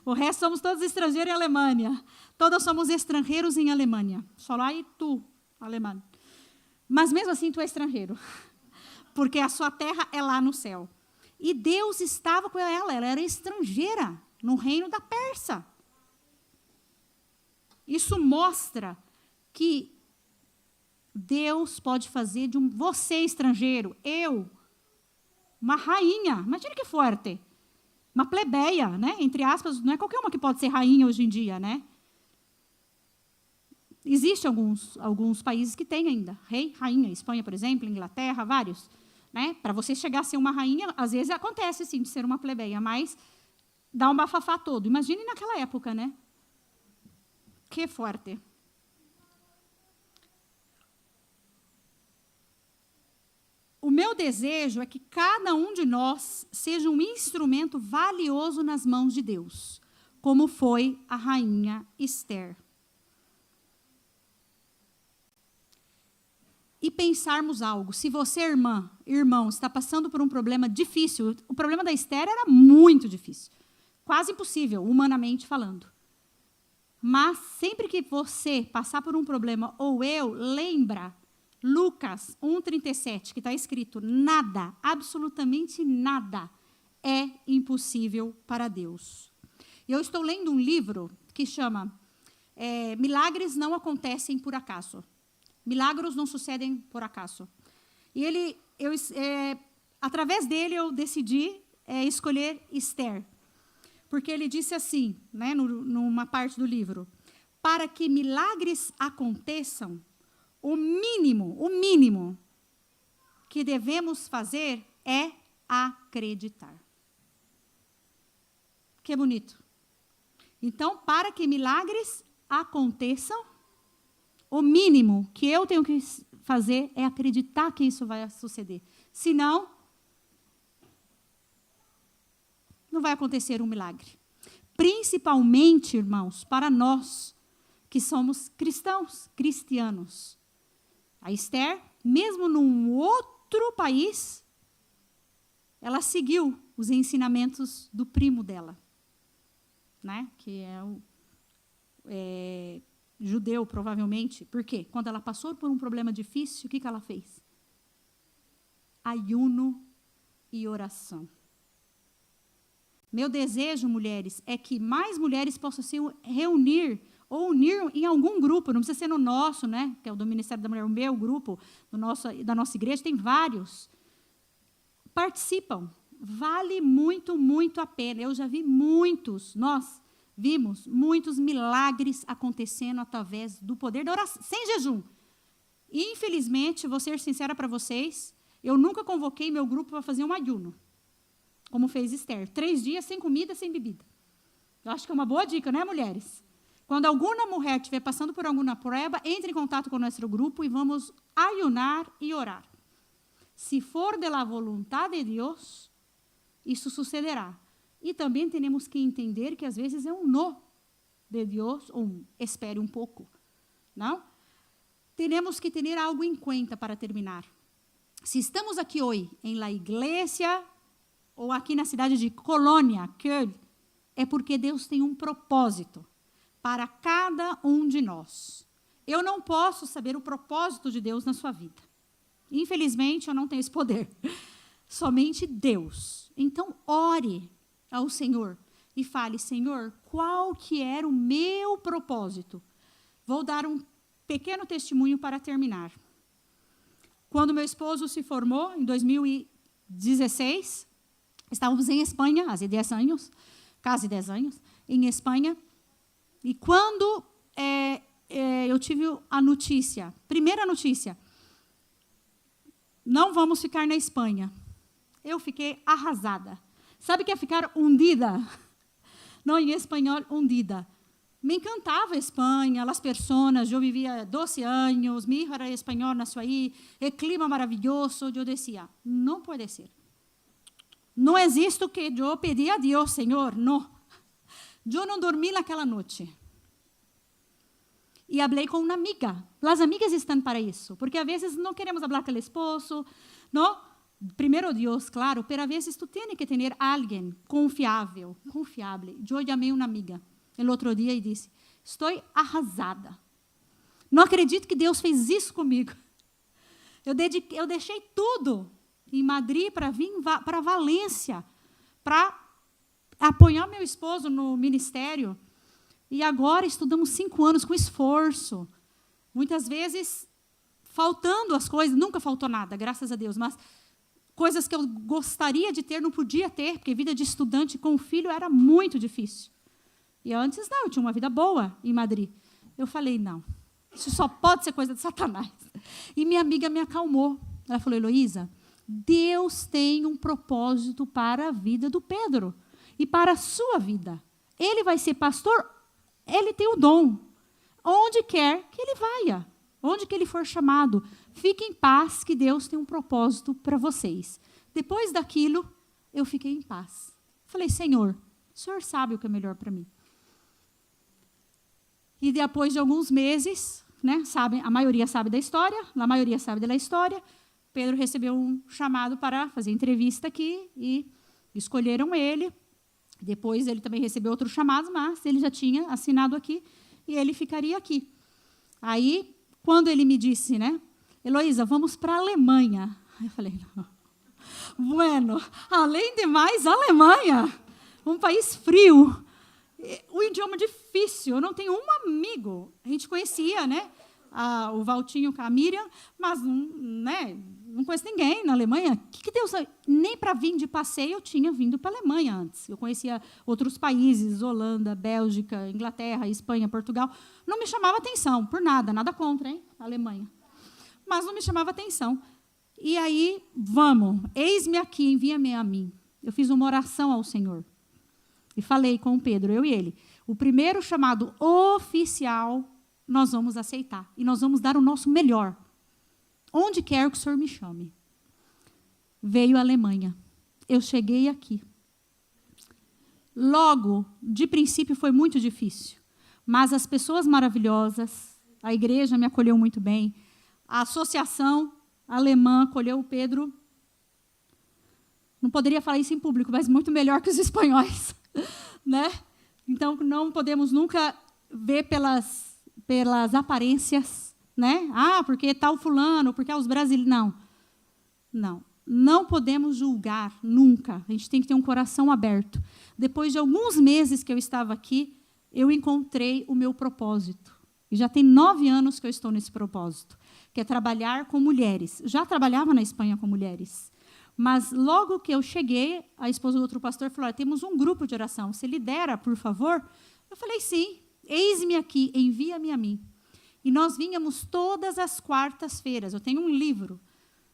O resto somos todos estrangeiros em Alemanha. Todos somos estrangeiros em Alemanha. Só lá e tu, alemão. Mas mesmo assim tu é estrangeiro. Porque a sua terra é lá no céu. E Deus estava com ela era estrangeira no reino da Pérsia. Isso mostra que Deus pode fazer de você estrangeiro, eu, uma rainha. Imagina que forte. Uma plebeia, né? Entre aspas, não é qualquer uma que pode ser rainha hoje em dia, né? Existem alguns países que têm ainda rei, rainha, Espanha, por exemplo, Inglaterra, vários, né? Para você chegar a ser uma rainha, às vezes acontece sim de ser uma plebeia, mas dá um bafafá todo. Imagine naquela época, né? Que forte. O meu desejo é que cada um de nós seja um instrumento valioso nas mãos de Deus, como foi a rainha Esther. E pensarmos algo. Se você, irmão, está passando por um problema difícil, o problema da Esther era muito difícil, quase impossível, humanamente falando. Mas sempre que você passar por um problema, ou eu, lembra Lucas 1,37, que está escrito, nada, absolutamente nada, é impossível para Deus. E eu estou lendo um livro que chama Milagres não acontecem por acaso. Milagros não sucedem por acaso. E através dele eu decidi escolher Esther. Porque ele disse assim, né, numa parte do livro, para que milagres aconteçam, o mínimo que devemos fazer é acreditar. Que bonito. Então, para que milagres aconteçam, o mínimo que eu tenho que fazer é acreditar que isso vai suceder. Senão, não vai acontecer um milagre. Principalmente, irmãos, para nós que somos cristianos. A Esther, mesmo num outro país, ela seguiu os ensinamentos do primo dela, né? Que é judeu, provavelmente. Por quê? Quando ela passou por um problema difícil, o que ela fez? Ayuno e oração. Meu desejo, mulheres, é que mais mulheres possam se reunir ou unir em algum grupo, não precisa ser no nosso, né, que é o do Ministério da Mulher, o meu grupo, da nossa igreja, tem vários. Participam. Vale muito, muito a pena. Eu já vi nós vimos muitos milagres acontecendo através do poder da oração, sem jejum. E, infelizmente, vou ser sincera para vocês, eu nunca convoquei meu grupo para fazer um ayuno, como fez Esther. 3 dias sem comida, sem bebida. Eu acho que é uma boa dica, né, mulheres? Quando alguma mulher estiver passando por alguma prova, entre em contato com o nosso grupo e vamos ayunar e orar. Se for de la voluntad de Deus, isso sucederá. E também temos que entender que às vezes é um no de Deus, ou espere um pouco. Não? Temos que ter algo em conta para terminar. Se estamos aqui hoje em la igreja, ou aqui na cidade de Colônia, Köln, é porque Deus tem um propósito para cada um de nós. Eu não posso saber o propósito de Deus na sua vida. Infelizmente, eu não tenho esse poder. Somente Deus. Então, ore ao Senhor e fale, Senhor, qual que era o meu propósito? Vou dar um pequeno testemunho para terminar. Quando meu esposo se formou, em 2016, estávamos em Espanha, há 10 anos, quase 10 anos, em Espanha. E quando eu tive a notícia, primeira notícia, não vamos ficar na Espanha. Eu fiquei arrasada. Sabe o que é ficar hundida? Não, em espanhol, hundida. Me encantava a Espanha, as pessoas, eu vivia 12 anos, meu filho era espanhol, nasceu aí, o clima maravilhoso. Eu dizia, não pode ser. Não existe o que eu pedi a Deus, Senhor, não. Eu não dormi naquela noite. E falei com uma amiga. As amigas estão para isso, porque às vezes não queremos falar com o esposo, não? Primeiro Deus, claro, mas às vezes tu tens que ter alguém confiável. Eu chamei uma amiga no outro dia e disse, estou arrasada. Não acredito que Deus fez isso comigo. Eu deixei tudo em Madrid para vir para Valência, para apoiar meu esposo no ministério. E agora estudamos 5 anos com esforço. Muitas vezes faltando as coisas, nunca faltou nada, graças a Deus, mas coisas que eu gostaria de ter, não podia ter, porque vida de estudante com filho era muito difícil. E antes, não, eu tinha uma vida boa em Madrid. Eu falei, não, isso só pode ser coisa de Satanás. E minha amiga me acalmou. Ela falou, Heloísa, Deus tem um propósito para a vida do Pedro e para a sua vida. Ele vai ser pastor, ele tem o dom. Onde quer que ele vá, onde que ele for chamado, fique em paz, que Deus tem um propósito para vocês. Depois daquilo, eu fiquei em paz. Falei, Senhor, o Senhor sabe o que é melhor para mim. E depois de alguns meses, né, a maioria sabe da história, Pedro recebeu um chamado para fazer entrevista aqui e escolheram ele. Depois ele também recebeu outros chamados, mas ele já tinha assinado aqui e ele ficaria aqui. Aí, quando ele me disse, né, Heloísa, vamos para a Alemanha. Eu falei, não. Bueno, além de mais, Alemanha, um país frio, o idioma difícil, eu não tenho um amigo. A gente conhecia, né, o Valtinho com a Miriam, mas não conheço ninguém na Alemanha. Que Deus, nem para vir de passeio eu tinha vindo para a Alemanha antes. Eu conhecia outros países, Holanda, Bélgica, Inglaterra, Espanha, Portugal. Não me chamava atenção, por nada contra, hein, a Alemanha. Mas não me chamava atenção. E aí, vamos, eis-me aqui, envia-me a mim. Eu fiz uma oração ao Senhor. E falei com o Pedro, eu e ele. O primeiro chamado oficial, nós vamos aceitar. E nós vamos dar o nosso melhor. Onde quer que o Senhor me chame. Veio a Alemanha. Eu cheguei aqui. Logo, de princípio, foi muito difícil. Mas as pessoas maravilhosas, a igreja me acolheu muito bem, a associação alemã acolheu o Pedro. Não poderia falar isso em público, mas muito melhor que os espanhóis. Né? Então, não podemos nunca ver pelas aparências, né? Porque tal fulano, porque os brasileiros. Não podemos julgar nunca. A gente tem que ter um coração aberto. Depois de alguns meses que eu estava aqui, eu encontrei o meu propósito. E já tem 9 anos que eu estou nesse propósito, que é trabalhar com mulheres. Já trabalhava na Espanha com mulheres. Mas logo que eu cheguei, a esposa do outro pastor falou, temos um grupo de oração, você lidera, por favor? Eu falei, sim, eis-me aqui, envia-me a mim. E nós vínhamos todas as quartas-feiras. Eu tenho um livro,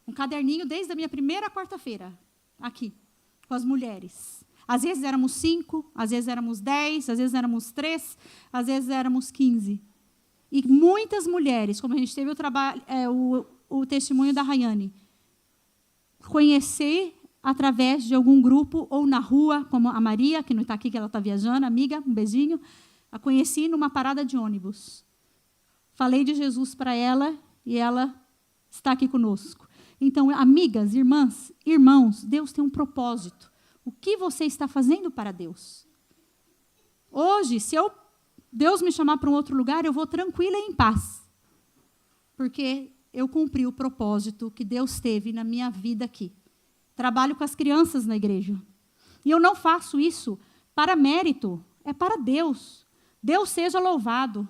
um caderninho desde a minha primeira quarta-feira, aqui, com as mulheres. Às vezes éramos 5, às vezes éramos 10, às vezes éramos 3, às vezes éramos 15. E muitas mulheres, como a gente teve o testemunho da Rayane, conheci através de algum grupo, ou na rua, como a Maria, que não está aqui, que ela está viajando, amiga, um beijinho, a conheci numa parada de ônibus. Falei de Jesus para ela e ela está aqui conosco. Então, amigas, irmãs, irmãos, Deus tem um propósito. O que você está fazendo para Deus? Hoje, se Deus me chamar para um outro lugar, eu vou tranquila e em paz. Porque eu cumpri o propósito que Deus teve na minha vida aqui. Trabalho com as crianças na igreja. E eu não faço isso para mérito, é para Deus. Deus seja louvado.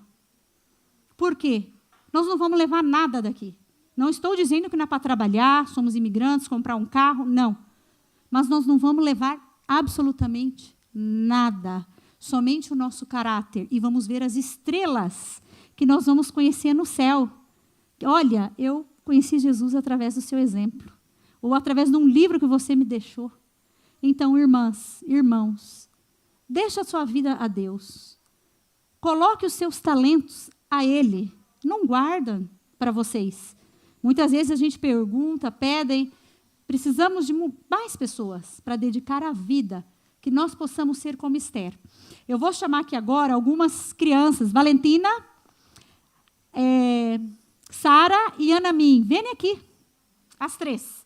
Por quê? Nós não vamos levar nada daqui. Não estou dizendo que não é para trabalhar, somos imigrantes, comprar um carro, não. Mas nós não vamos levar absolutamente nada, somente o nosso caráter. E vamos ver as estrelas que nós vamos conhecer no céu. Olha, eu conheci Jesus através do seu exemplo, ou através de um livro que você me deixou. Então, irmãs, irmãos, deixa a sua vida a Deus. Coloque os seus talentos a Ele. Não guarda para vocês. Muitas vezes a gente pergunta, pedem, precisamos de mais pessoas para dedicar a vida, que nós possamos ser como Esther. Eu vou chamar aqui agora algumas crianças, Valentina, Sara e Ana Min. Vem aqui, as três.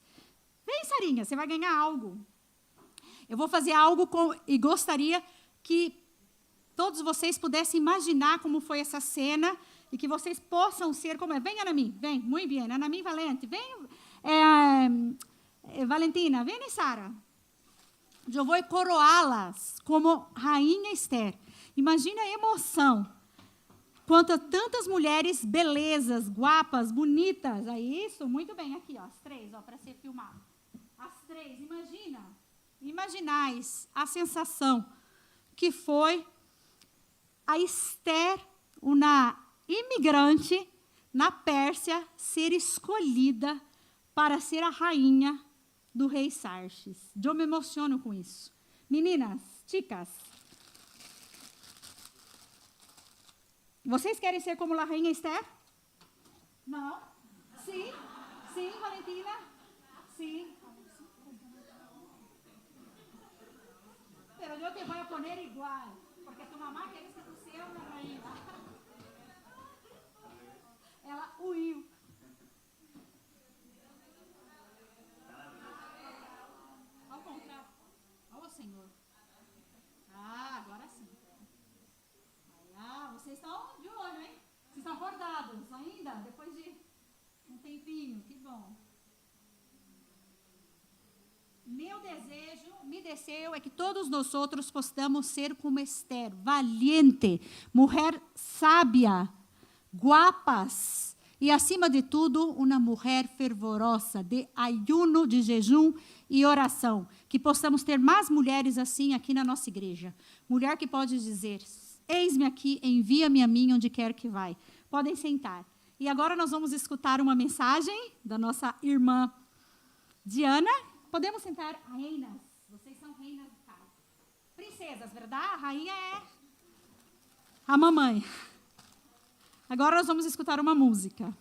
Vem, Sarinha, você vai ganhar algo. Eu vou fazer algo e gostaria que todos vocês pudessem imaginar como foi essa cena e que vocês possam ser como é. Vem, Ana Min, vem, muito bem. Ana Min Valente, vem, Valentina, vem, Sara. Eu vou coroá-las como rainha Esther. Imagina a emoção. Quanto a tantas mulheres belezas, guapas, bonitas. É isso? Muito bem. Aqui, ó, as três, para ser filmado. As três. Imaginais a sensação que foi a Esther, uma imigrante na Pérsia, ser escolhida para ser a rainha do rei Xerxes. Eu me emociono com isso. Meninas, chicas, vocês querem ser como a rainha Esther? Não? Sim? Sim, Valentina? Sim. Pero yo te voy a poner igual, porque tu mamá quer que tu seas uma rainha. Ela huiu. Ao contrário. Ó, Senhor. Ah, agora sim. Ah, vocês estão de olho, hein? Vocês estão acordados ainda? Depois de um tempinho. Que bom. Meu desejo, me deseo, é que todos nós outros possamos ser como Esther, valiente, mulher sábia, guapas e, acima de tudo, uma mulher fervorosa, de ayuno, de jejum e oração. Que possamos ter mais mulheres assim aqui na nossa igreja. Mulher que pode dizer, eis-me aqui, envia-me a mim onde quer que vai. Podem sentar. E agora nós vamos escutar uma mensagem da nossa irmã Diana. Podemos sentar, reinas. Vocês são reinas do casa. Princesas, verdade? A rainha é a mamãe. Agora nós vamos escutar uma música.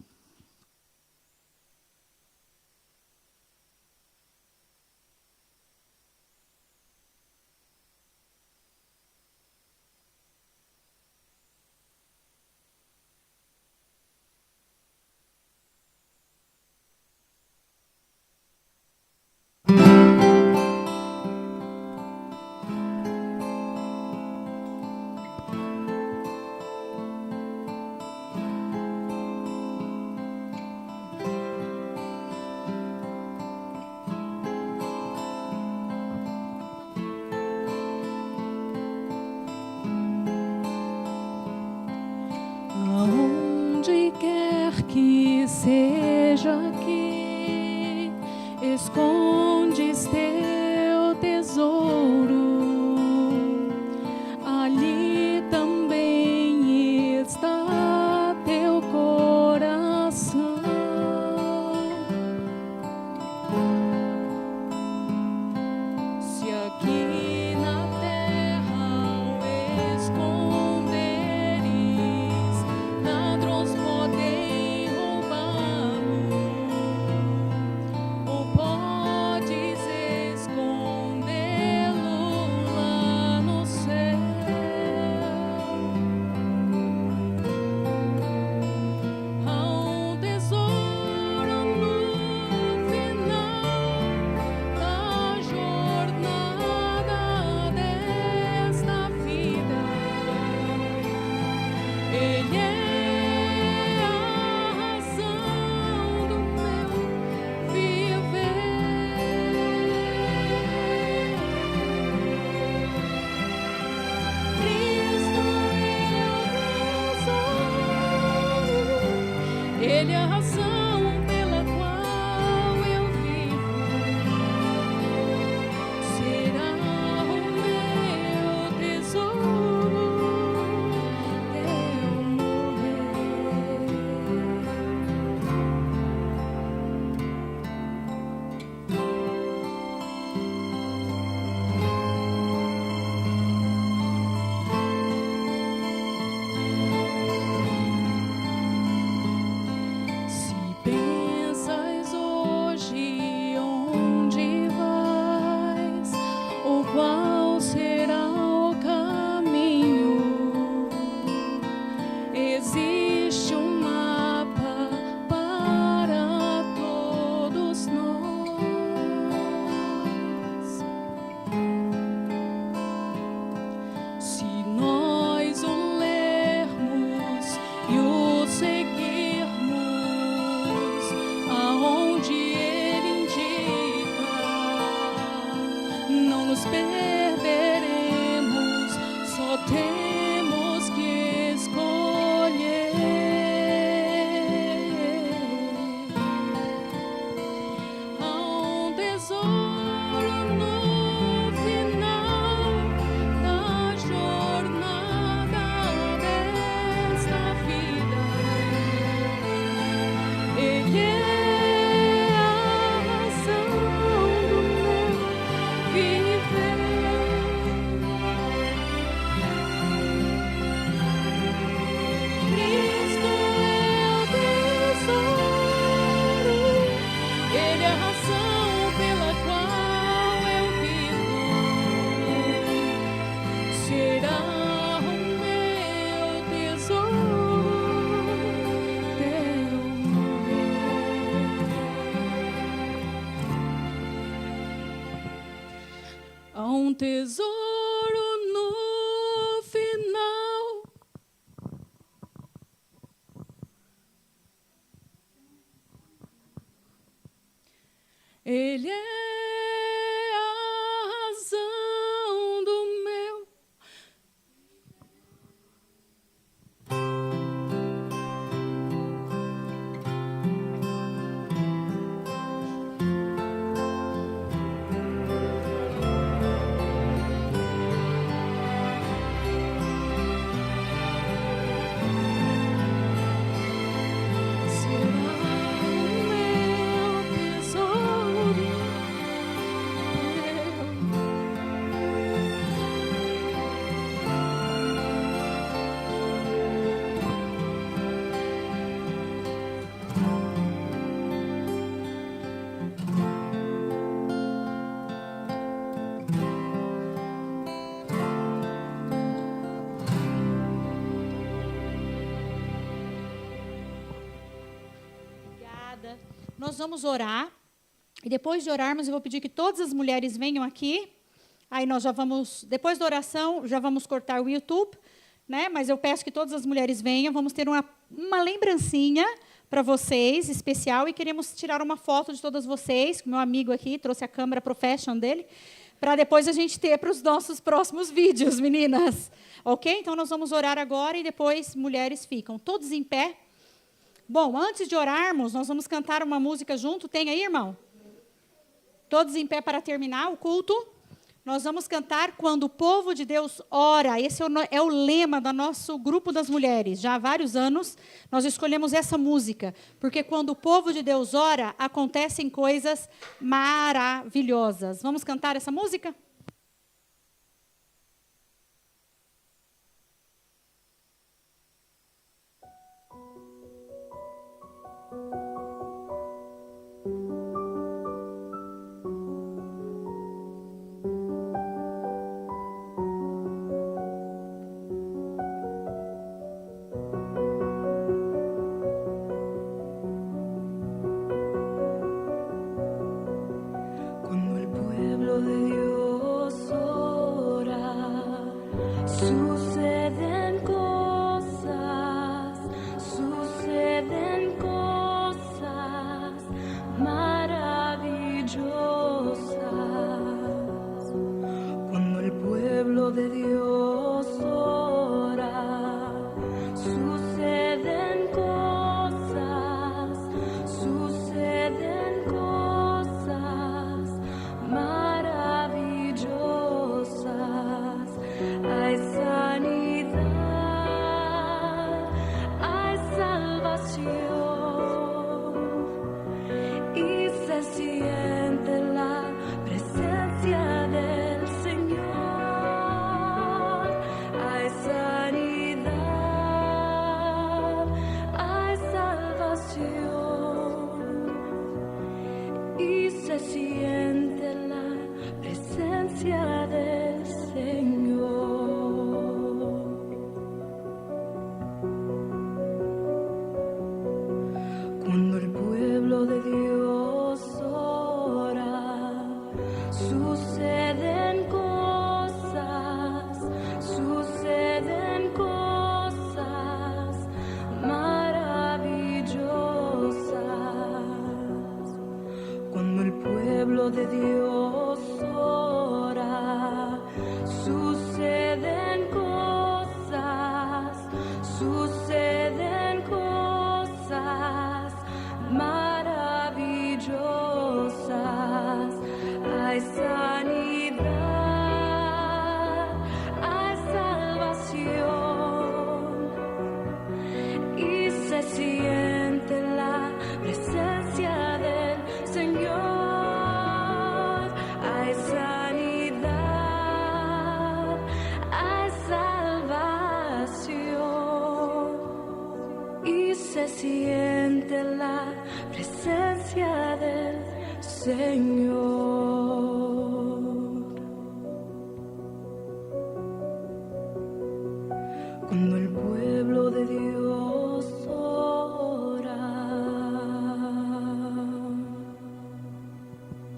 Aonde quer que seja que escondes teu tesouro, ali também está teu coração. Se aqui na terra o esconderes, ladrões podem roubá-lo, ou temos que escolher. Há um tesouro no final da jornada desta vida. Ele é a razão do meu viver. Cristo é o tesouro, Ele é a razão pela qual eu vivo. Será o meu tesouro até eu morrer. Há um tesouro no final. Ele é a razão do meu. Será o meu tesouro. Obrigada. Nós vamos orar. E depois de orarmos, eu vou pedir que todas as mulheres venham aqui. Aí nós já vamos, depois da oração, já vamos cortar o YouTube, né? Mas eu peço que todas as mulheres venham. Vamos ter uma lembrancinha para vocês, especial, e queremos tirar uma foto de todas vocês. Meu amigo aqui trouxe a câmera professional dele, para depois a gente ter para os nossos próximos vídeos, meninas. Ok? Então, nós vamos orar agora e depois mulheres ficam. Todos em pé. Bom, antes de orarmos, nós vamos cantar uma música junto. Tem aí, irmão? Todos em pé para terminar o culto. Nós vamos cantar Quando o Povo de Deus Ora. Esse é o lema do nosso grupo das mulheres. Já há vários anos, nós escolhemos essa música, porque quando o povo de Deus ora, acontecem coisas maravilhosas. Vamos cantar essa música? Cuando el pueblo de Dios ora, suceden cosas maravillosas. Cuando el pueblo de Dios ora, suceden cosas maravillosas. Hay sanidad. siente la presencia del Señor. Cuando el pueblo de Dios ora.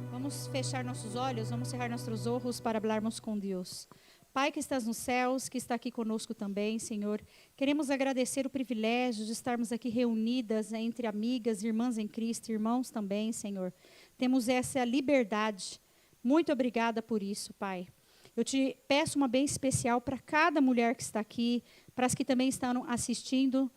Vamos fechar nossos olhos, vamos cerrar nossos olhos para falarmos com Deus. Pai que estás nos céus, que está aqui conosco também, Senhor, queremos agradecer o privilégio de estarmos aqui reunidas entre amigas, irmãs em Cristo, irmãos também, Senhor. Temos essa liberdade. Muito obrigada por isso, Pai. Eu te peço uma bênção especial para cada mulher que está aqui, para as que também estão assistindo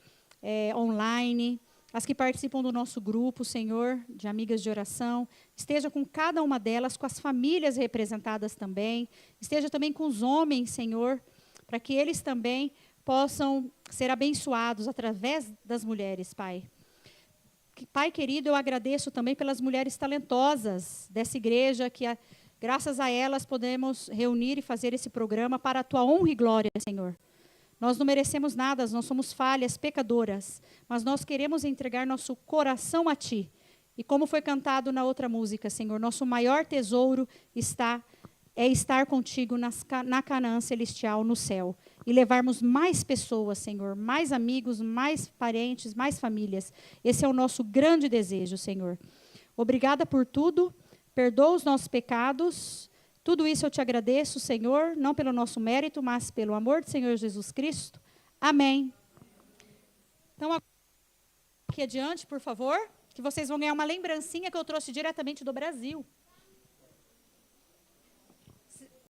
online, as que participam do nosso grupo, Senhor, de amigas de oração. Esteja com cada uma delas, com as famílias representadas também. Esteja também com os homens, Senhor, para que eles também possam ser abençoados através das mulheres, Pai. Pai querido, eu agradeço também pelas mulheres talentosas dessa igreja, que graças a elas podemos reunir e fazer esse programa para a tua honra e glória, Senhor. Nós não merecemos nada, nós somos falhas, pecadoras, mas nós queremos entregar nosso coração a Ti. E como foi cantado na outra música, Senhor, nosso maior tesouro é estar contigo na Canaã celestial, no céu. E levarmos mais pessoas, Senhor, mais amigos, mais parentes, mais famílias. Esse é o nosso grande desejo, Senhor. Obrigada por tudo, perdoa os nossos pecados. Tudo isso eu te agradeço, Senhor, não pelo nosso mérito, mas pelo amor do Senhor Jesus Cristo. Amém. Então, aqui adiante, por favor, que vocês vão ganhar uma lembrancinha que eu trouxe diretamente do Brasil.